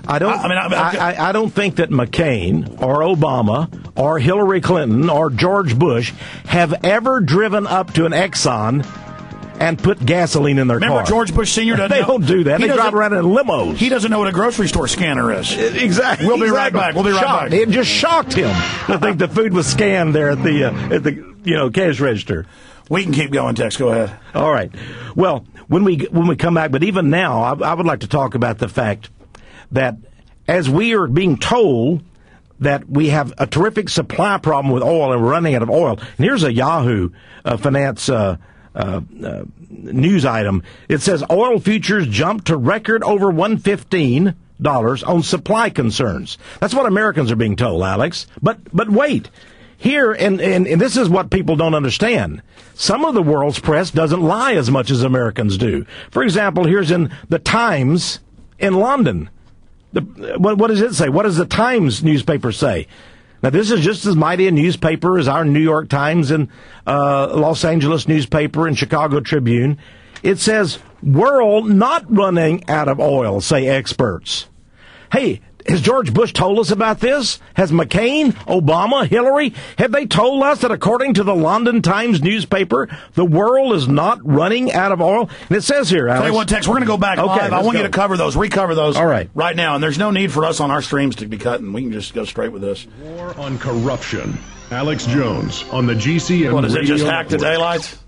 I don't think that McCain or Obama or Hillary Clinton or George Bush have ever driven up to an Exxon and put gasoline in their car. Remember George Bush Sr. doesn't They know. don't do that. They drive around in limos. He doesn't know what a grocery store scanner is. Exactly. We'll be right back. It just shocked him to think the food was scanned there at the cash register. We can keep going, Tex. Go ahead. All right. Well, when we come back, but even now, I would like to talk about the fact that as we are being told that we have a terrific supply problem with oil and we're running out of oil. And here's a Yahoo Finance news item. It says oil futures jumped to record over $115 on supply concerns. That's what Americans are being told, Alex. But wait. Here, and this is what people don't understand. Some of the world's press doesn't lie as much as Americans do. For example, here's in the Times in London. What does it say? What does the Times newspaper say? Now, this is just as mighty a newspaper as our New York Times and Los Angeles newspaper and Chicago Tribune. It says, world not running out of oil, say experts. Hey, has George Bush told us about this? Has McCain, Obama, Hillary, have they told us that according to the London Times newspaper, the world is not running out of oil? And it says here, Alex. Tell you what, Tex, we're going to go back live. I want you to recover those All right now. And there's no need for us on our streams to be cutting. We can just go straight with this. War on corruption. Alex Jones on the GCN. What, is it just hack the daylights?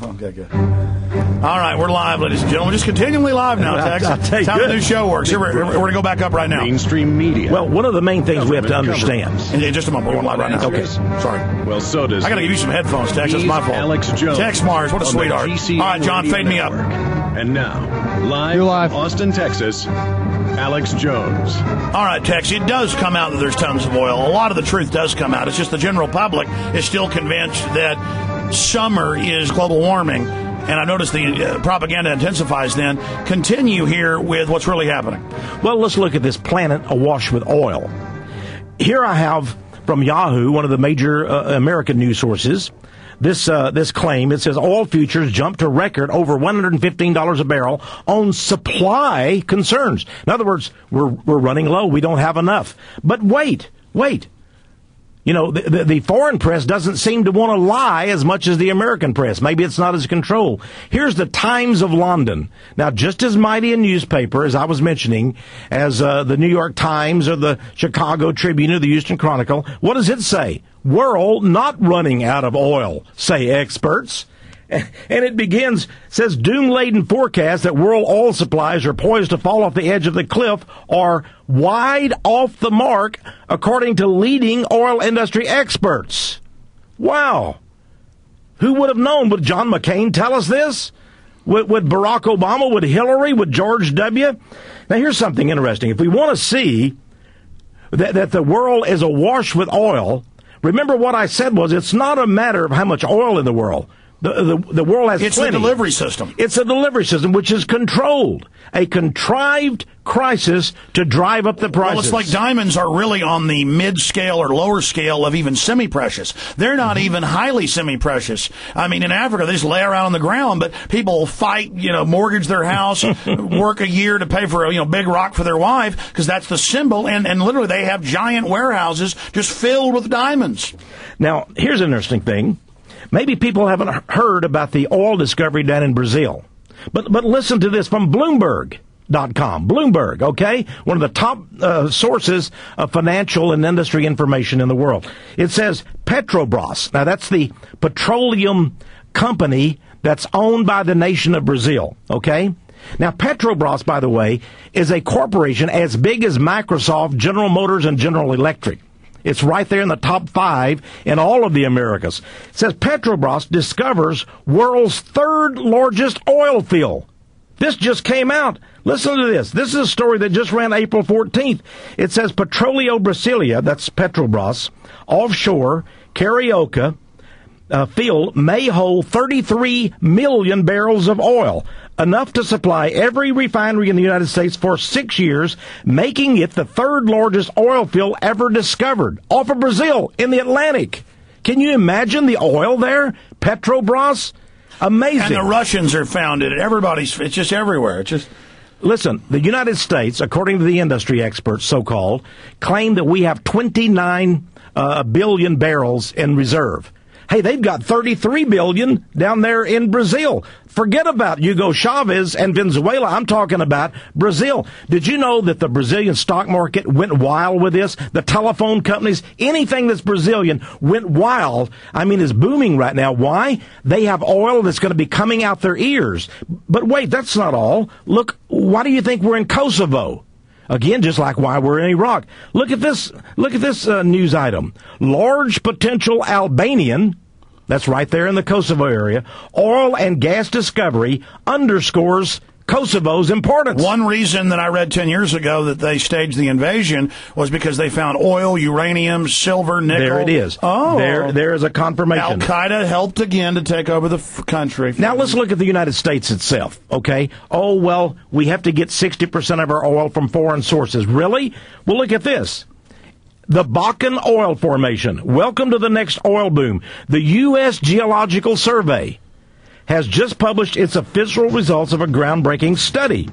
Okay, good. All right, we're live, ladies and gentlemen. Just continually live now, Tex. That's how the new show works. Here, we're going to go back up right now. Mainstream media. Well, one of the main things we have to understand. In just a moment, we're live right now. Okay, sorry. Well, so does. I got to give you some headphones, Tex. That's my fault. Alex Jones. Texe Marrs, what a sweetheart. All right, John, fade me up. And now, live, Austin, Texas, Alex Jones. All right, Tex, it does come out that there's tons of oil. A lot of the truth does come out. It's just the general public is still convinced that summer is global warming. And I noticed the propaganda intensifies then. Continue here with what's really happening. Well, let's look at this planet awash with oil. Here I have from Yahoo, one of the major American news sources, this claim. It says oil futures jumped to record over $115 a barrel on supply concerns. In other words, we're running low. We don't have enough. But wait. You know, the foreign press doesn't seem to want to lie as much as the American press. Maybe it's not as controlled. Here's the Times of London. Now, just as mighty a newspaper, as I was mentioning, as the New York Times or the Chicago Tribune or the Houston Chronicle, what does it say? World not running out of oil, say experts. And it begins, says, doom-laden forecast that world oil supplies are poised to fall off the edge of the cliff are wide off the mark, according to leading oil industry experts. Wow. Who would have known? Would John McCain tell us this? Would Barack Obama? Would Hillary? Would George W.? Now, here's something interesting. If we want to see that the world is awash with oil, remember what I said was it's not a matter of how much oil in the world. The world has It's plenty. a delivery system. It's a delivery system which is controlled. A contrived crisis to drive up the prices. Well, it's like diamonds are really on the mid-scale or lower scale of even semi-precious. They're not even highly semi-precious. I mean, in Africa, they just lay around on the ground, but people will fight, mortgage their house, work a year to pay for a, big rock for their wife, because that's the symbol, and literally they have giant warehouses just filled with diamonds. Now, here's an interesting thing. Maybe people haven't heard about the oil discovery down in Brazil. But listen to this from Bloomberg.com. Bloomberg, okay? One of the top sources of financial and industry information in the world. It says Petrobras. Now, that's the petroleum company that's owned by the nation of Brazil, okay? Now, Petrobras, by the way, is a corporation as big as Microsoft, General Motors, and General Electric. It's right there in the top 5 in all of the Americas. It says Petrobras discovers world's third largest oil field. This just came out Listen to this. This is a story that just ran April 14th. It says Petroleo Brasilia, that's Petrobras, offshore, Carioca field may hold 33 million barrels of oil, enough to supply every refinery in the United States for 6 years, making it the third largest oil field ever discovered, off of Brazil in the Atlantic. Can you imagine the oil there? Petrobras? Amazing. And the Russians are found in it. It's just everywhere. It's just... Listen, the United States, according to the industry experts, so-called, claim that we have 29 billion barrels in reserve. Hey, they've got 33 billion down there in Brazil. Forget about Hugo Chavez and Venezuela. I'm talking about Brazil. Did you know that the Brazilian stock market went wild with this? The telephone companies, anything that's Brazilian went wild. I mean, it's booming right now. Why? They have oil that's going to be coming out their ears. But wait, that's not all. Look, why do you think we're in Kosovo? Again, just like why we're in Iraq. Look at this news item. Large potential Albanian, that's right there in the Kosovo area, oil and gas discovery underscores Kosovo's importance. One reason that I read 10 years ago that they staged the invasion was because they found oil, uranium, silver, nickel. There it is. Oh. There is a confirmation. Al-Qaeda helped again to take over the country. Now let's look at the United States itself, okay? Oh, well, we have to get 60% of our oil from foreign sources. Really? Well, look at this. The Bakken Oil Formation. Welcome to the next oil boom. The U.S. Geological Survey has just published its official results of a groundbreaking study.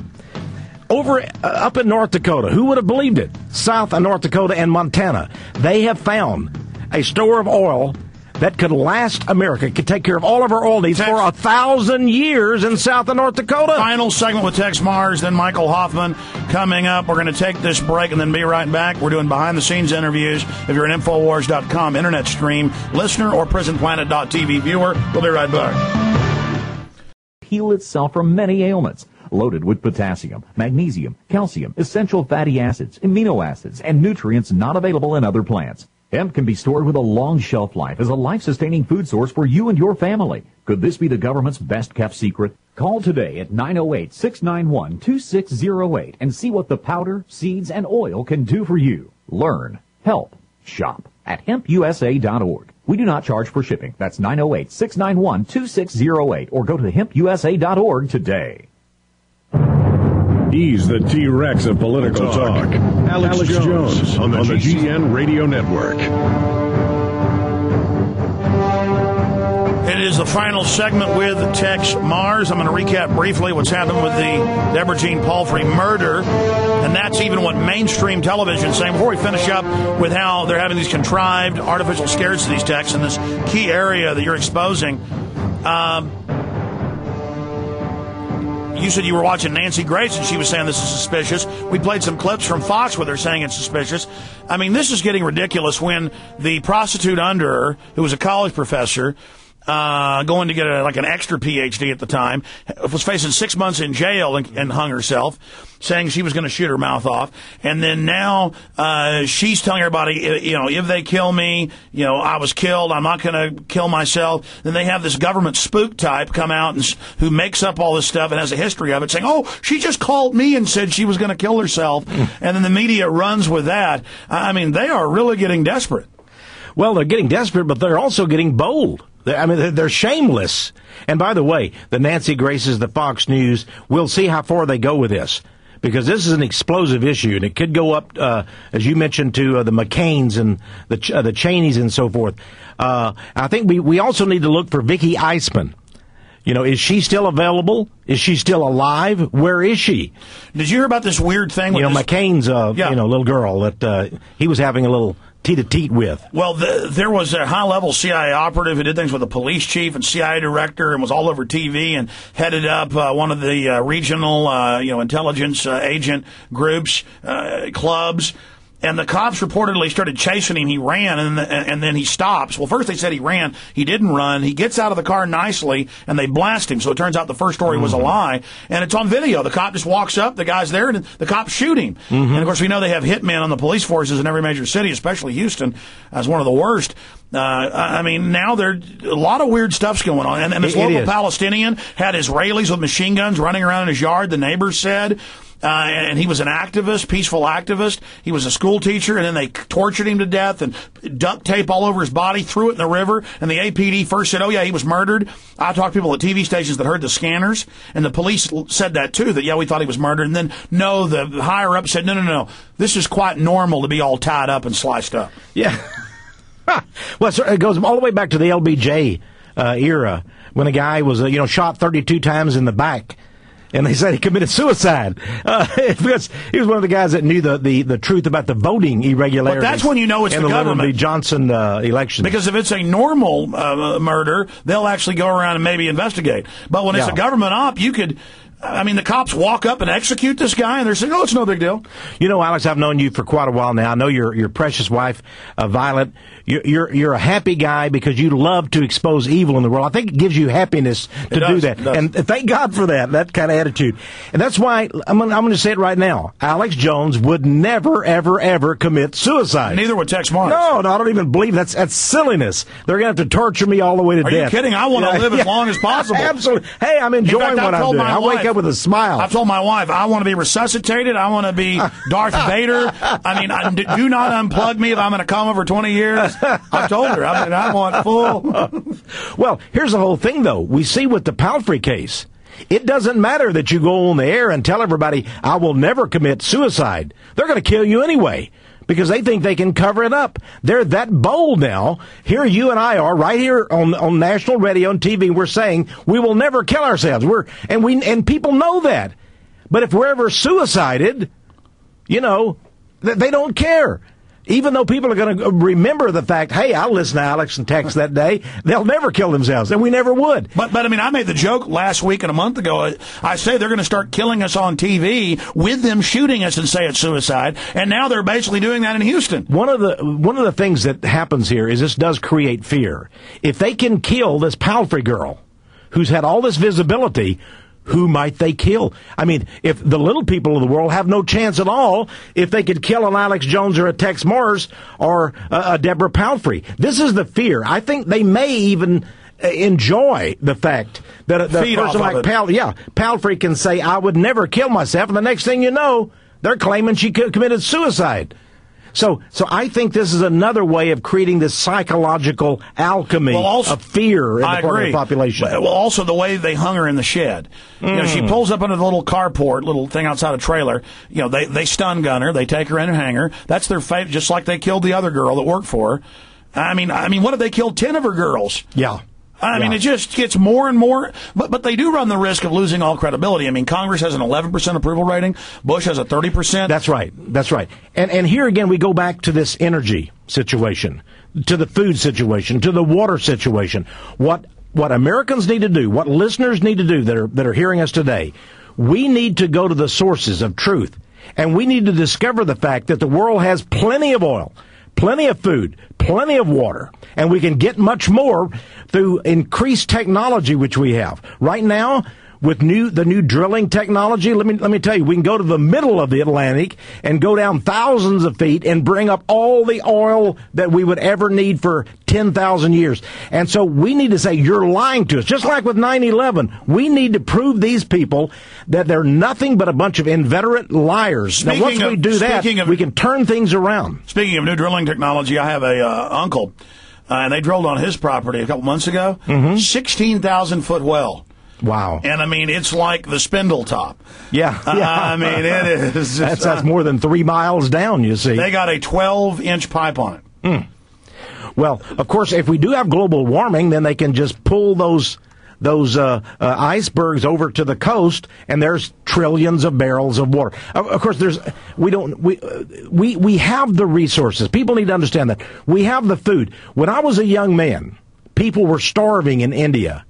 Up in North Dakota, who would have believed it? South of North Dakota and Montana, they have found a store of oil that could last America, could take care of all of our oil needs for 1,000 years in South of North Dakota. Final segment with Texe Marrs, then Michael Hoffman coming up. We're going to take this break and then be right back. We're doing behind-the-scenes interviews. If you're an Infowars.com internet stream listener or PrisonPlanet.tv viewer, we'll be right back. Heal itself from many ailments. Loaded with potassium, magnesium, calcium, essential fatty acids, amino acids, and nutrients not available in other plants. Hemp can be stored with a long shelf life as a life-sustaining food source for you and your family. Could this be the government's best-kept secret? Call today at 908-691-2608 and see what the powder, seeds, and oil can do for you. Learn, help, shop at hempusa.org. We do not charge for shipping. That's 908-691-2608 or go to hempusa.org today. He's the T-Rex of political talk. Alex Jones on the GCN Radio Network. It is the final segment with Texe Marrs. I'm going to recap briefly what's happened with the Deborah Jean Palfrey murder, and that's even what mainstream television is saying. Before we finish up with how they're having these contrived artificial scarcity texts in this key area that you're exposing, you said you were watching Nancy Grace, and she was saying this is suspicious. We played some clips from Fox where they're saying it's suspicious. I mean, this is getting ridiculous when the prostitute under her, who was a college professor, going to get an extra PhD at the time, was facing 6 months in jail and hung herself, saying she was going to shoot her mouth off. And then now she's telling everybody, if they kill me, I was killed, I'm not going to kill myself. Then they have this government spook type come out who makes up all this stuff and has a history of it, saying, oh, she just called me and said she was going to kill herself. And then the media runs with that. I mean, they are really getting desperate. Well, they're getting desperate, but they're also getting bold. They're shameless. And by the way, the Nancy Graces, the Fox News, we'll see how far they go with this. Because this is an explosive issue, and it could go up, as you mentioned, to the McCains and the Cheneys and so forth. I think we also need to look for Vicky Eisman. Is she still available? Is she still alive? Where is she? Did you hear about this weird thing with McCain's, little girl that he was having a little teat-a-teat with? Well, there was a high-level CIA operative who did things with the police chief and CIA director and was all over TV and headed up one of the regional, intelligence agent groups, clubs. And the cops reportedly started chasing him. He ran, and then he stops. Well, first they said he ran. He didn't run. He gets out of the car nicely, and they blast him. So it turns out the first story was a lie. And it's on video. The cop just walks up. The guy's there, and the cops shoot him. And, of course, we know they have hitmen on the police forces in every major city, especially Houston, as one of the worst. I mean, now a lot of weird stuff's going on. And this local Palestinian had Israelis with machine guns running around in his yard, the neighbors said. And he was an activist, peaceful activist. He was a school teacher, and then they tortured him to death and duct tape all over his body, threw it in the river. And the APD first said, oh, yeah, he was murdered. I talked to people at TV stations that heard the scanners, and the police said that, too, that, yeah, we thought he was murdered. And then, no, the higher-up said, no. This is quite normal to be all tied up and sliced up. Yeah. Well, it goes all the way back to the LBJ era, when a guy was, shot 32 times in the back. And they said he committed suicide because he was one of the guys that knew the truth about the voting irregularities. But that's when you know it's the government. The Johnson election. Because if it's a normal murder, they'll actually go around and maybe investigate. But when it's a government op, the cops walk up and execute this guy, and they're saying, oh, it's no big deal. You know, Alex, I've known you for quite a while now. I know your precious wife, Violet. You're a happy guy because you love to expose evil in the world. I think it gives you happiness to do that. And thank God for that kind of attitude. And that's why I'm going to say it right now. Alex Jones would never, ever, ever commit suicide. Neither would Texe Marrs. No, I don't even believe that's silliness. They're going to have to torture me all the way to death. Are you kidding? I want to live as long as possible. Absolutely. Hey, I'm enjoying what I'm doing. I wake up with a smile. I've told my wife, I want to be resuscitated. I want to be Darth Vader. Do not unplug me if I'm going to come over 20 years. I've told her. I want full. Well, here's the whole thing, though. We see with the Palfrey case, it doesn't matter that you go on the air and tell everybody, I will never commit suicide. They're going to kill you anyway, because they think they can cover it up. They're that bold now. Here you and I are, right here on national radio and TV, we're saying we will never kill ourselves. And people know that. But if we're ever suicided, they don't care. Even though people are going to remember the fact, hey, I listened to Alex and Texe that day, they'll never kill themselves, and we never would. But I made the joke last week and a month ago. I say they're going to start killing us on TV with them shooting us and say it's suicide, and now they're basically doing that in Houston. One of the things that happens here is this does create fear. If they can kill this Palfrey girl, who's had all this visibility, who might they kill? I mean, if the little people of the world have no chance at all, if they could kill an Alex Jones or a Texe Marrs or a Deborah Palfrey. This is the fear. I think they may even enjoy the fact that a person like Palfrey can say, I would never kill myself, and the next thing you know, they're claiming she committed suicide. So I think this is another way of creating this psychological alchemy of fear in the part of the population. Well, also the way they hung her in the shed. She pulls up under the little carport, little thing outside a trailer. They stun gun her. They take her in and hang her. That's their fate, just like they killed the other girl that worked for her. I mean, what if they killed 10 of her girls? Yeah. I mean, it just gets more and more, but they do run the risk of losing all credibility. I mean, Congress has an 11% approval rating. Bush has a 30%. That's right. And here again, we go back to this energy situation, to the food situation, to the water situation. What Americans need to do, what listeners need to do that are hearing us today, we need to go to the sources of truth, and we need to discover the fact that the world has plenty of oil, plenty of food, plenty of water, and we can get much more through increased technology, which we have. Right now, with the new drilling technology, let me tell you, we can go to the middle of the Atlantic and go down thousands of feet and bring up all the oil that we would ever need for 10,000 years. And so we need to say, you're lying to us. Just like with 9/11, we need to prove these people that they're nothing but a bunch of inveterate liars. Now, once we do that, we can turn things around. Speaking of new drilling technology, I have a uncle, and they drilled on his property a couple months ago, 16,000-foot well. Wow. And, I mean, it's like the spindle top. Yeah. I mean, it is. That's more than 3 miles down, you see. They got a 12-inch pipe on it. Well, of course, if we do have global warming, then they can just pull those icebergs over to the coast, and there's trillions of barrels of water. Of course, we have the resources. People need to understand that. We have the food. When I was a young man, people were starving in India.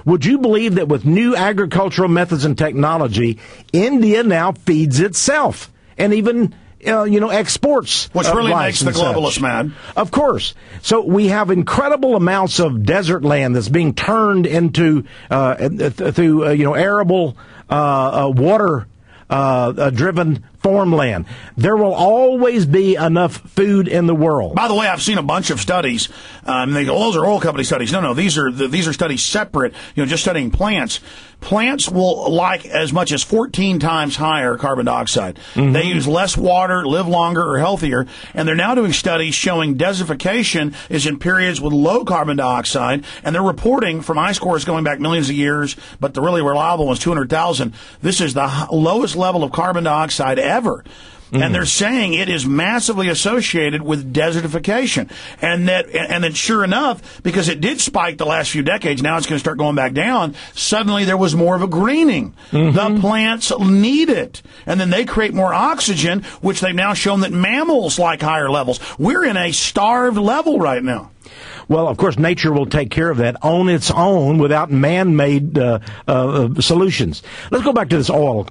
Would you believe that with new agricultural methods and technology, India now feeds itself? And even exports. Which really rice makes the globalists mad. Of course. So we have incredible amounts of desert land that's being turned into through arable water driven farmland. There will always be enough food in the world. By the way, I've seen a bunch of studies. They go, those are oil company studies. No, these are studies separate. Just studying plants. Plants will like as much as 14 times higher carbon dioxide. Mm-hmm. They use less water, live longer, or healthier. And they're now doing studies showing desertification is in periods with low carbon dioxide. And they're reporting from ice cores going back millions of years, but the really reliable one is 200,000. This is the lowest level of carbon dioxide ever. And they're saying it is massively associated with desertification. And then sure enough, because it did spike the last few decades, now it's going to start going back down, suddenly there was more of a greening. Mm-hmm. The plants need it. And then they create more oxygen, which they've now shown that mammals like higher levels. We're in a starved level right now. Well, of course, nature will take care of that on its own without man-made solutions. Let's go back to this oil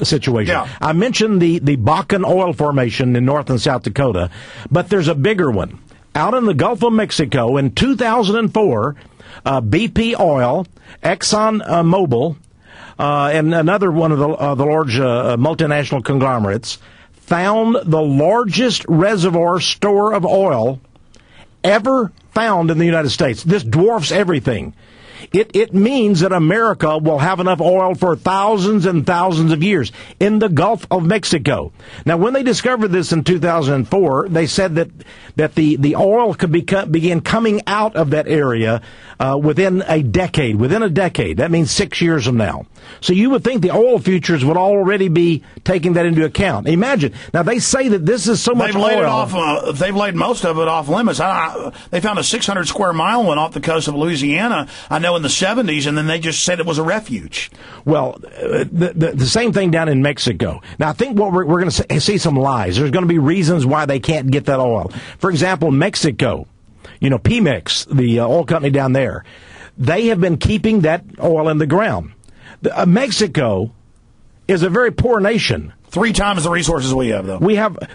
situation. Yeah. I mentioned the Bakken oil formation in North and South Dakota, but there's a bigger one. Out in the Gulf of Mexico in 2004, BP Oil, Exxon Mobil, and another one of the large multinational conglomerates found the largest reservoir store of oil ever found in the United States. This dwarfs everything. It means that America will have enough oil for thousands and thousands of years in the Gulf of Mexico. Now, when they discovered this in 2004, they said that the oil could begin coming out of that area within a decade. That means 6 years from now. So you would think the oil futures would already be taking that into account. Imagine. Now, they say that this is so much oil. They've laid most of it off limits. They found a 600 square mile one off the coast of Louisiana, I know, in the 70s, and then they just said it was a refuge. Well, the same thing down in Mexico. Now, I think what we're going to see some lies. There's going to be reasons why they can't get that oil. For example, Mexico, Pemex, the oil company down there, they have been keeping that oil in the ground. Mexico is a very poor nation. 3 times the resources we have, though.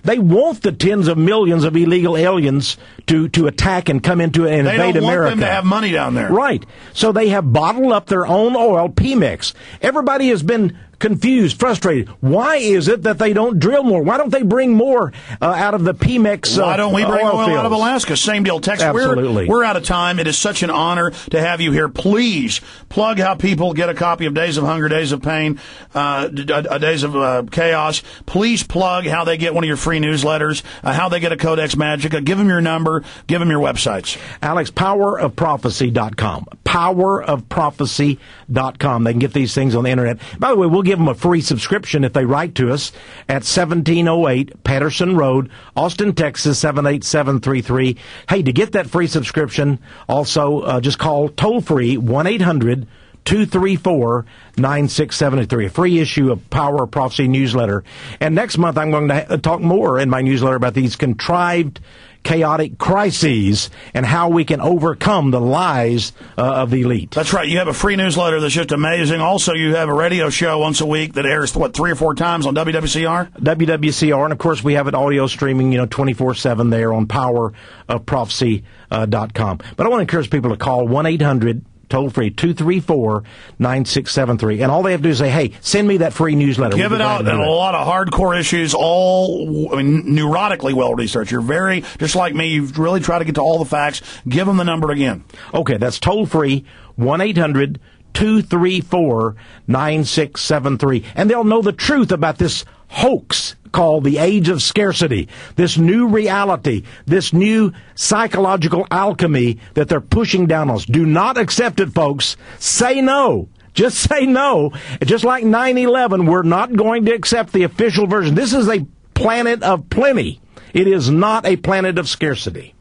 They want the tens of millions of illegal aliens to attack and come into and invade America. They don't want them to have money down there. Right. So they have bottled up their own oil, Pemex. Everybody has been confused, frustrated. Why is it that they don't drill more? Why don't they bring more out of the Pemex Why don't we bring oil fields? Out of Alaska? Same deal, Texe. Absolutely. We're out of time. It is such an honor to have you here. Please plug how people get a copy of Days of Hunger, Days of Pain, Days of Chaos. Please plug how they get one of your free newsletters, how they get a Codex Magica. Give them your number. Give them your websites. Alex, powerofprophecy.com. Powerofprophecy.com. They can get these things on the internet. By the way, we'll give them a free subscription if they write to us at 1708 Patterson Road, Austin, Texas 78733. Hey, to get that free subscription, also just call toll-free 1-800-234-9673, a free issue of Power of Prophecy newsletter. And next month I'm going to talk more in my newsletter about these contrived chaotic crises and how we can overcome the lies of the elite. That's right. You have a free newsletter that's just amazing. Also, you have a radio show once a week that airs, 3 or 4 times on WWCR? WWCR. And, of course, we have it audio streaming, 24/7 there on powerofprophecy.com. But I want to encourage people to call 1-800 toll-free, 234-9673. And all they have to do is say, hey, send me that free newsletter. Give it out. And a lot of hardcore issues, all neurotically well-researched. You're very, just like me, you've really tried to get to all the facts. Give them the number again. Okay, that's toll-free, 1-800-234-9673. And they'll know the truth about this hoax called the age of scarcity, this new reality, this new psychological alchemy that they're pushing down on us. Do not accept it, folks. Say no. Just say no. Just like 9/11, we're not going to accept the official version. This is a planet of plenty. It is not a planet of scarcity.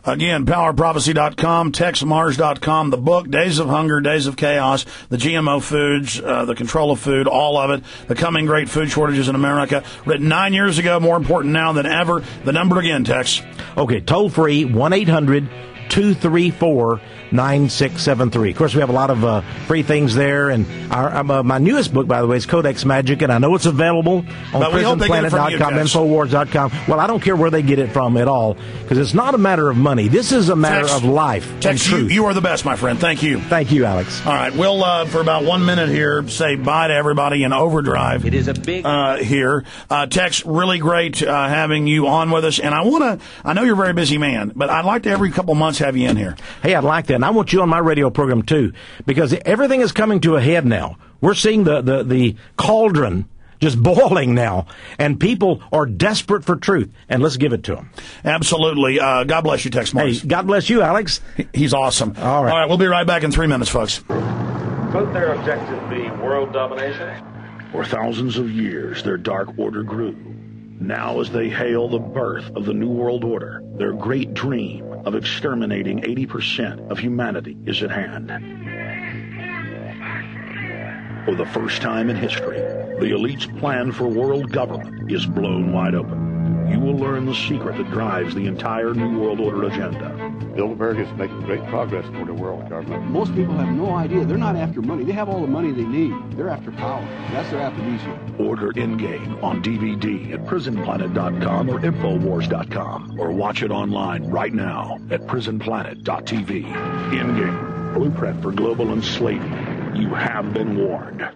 Again, powerprophecy.com, texemarrs.com, the book, Days of Hunger, Days of Chaos, the GMO foods, the control of food, all of it, the coming great food shortages in America, written 9 years ago, more important now than ever. The number again, Tex. Okay, toll free, 1-800-234 9673. Of course, we have a lot of free things there, and my newest book, by the way, is Codex Magic, and I know it's available on prisonplanet.com, Infowars.com. Well, I don't care where they get it from at all, because it's not a matter of money. This is a matter of life and truth. You are the best, my friend. Thank you. Thank you, Alex. All right, we'll, for about 1 minute here, say bye to everybody in overdrive. It is a big... here. Tex, really great having you on with us, and I know you're a very busy man, but I'd like to every couple months have you in here. Hey, I'd like that. And I want you on my radio program, too, because everything is coming to a head now. We're seeing the cauldron just boiling now, and people are desperate for truth, and let's give it to them. Absolutely. God bless you, Texe Marrs. Hey, God bless you, Alex. He's awesome. All right. All right, we'll be right back in 3 minutes, folks. Could their objective be world domination? For thousands of years, their dark order grew. Now, as they hail the birth of the New World Order, their great dream of exterminating 80% of humanity is at hand. For the first time in history, the elite's plan for world government is blown wide open. You will learn the secret that drives the entire New World Order agenda. Bilderberg is making great progress toward a world government. Most people have no idea. They're not after money. They have all the money they need. They're after power. That's their aphrodisiac. Order in-game on DVD at prisonplanet.com or infowars.com, or watch it online right now at prisonplanet.tv. In-game, blueprint for global enslavement. You have been warned.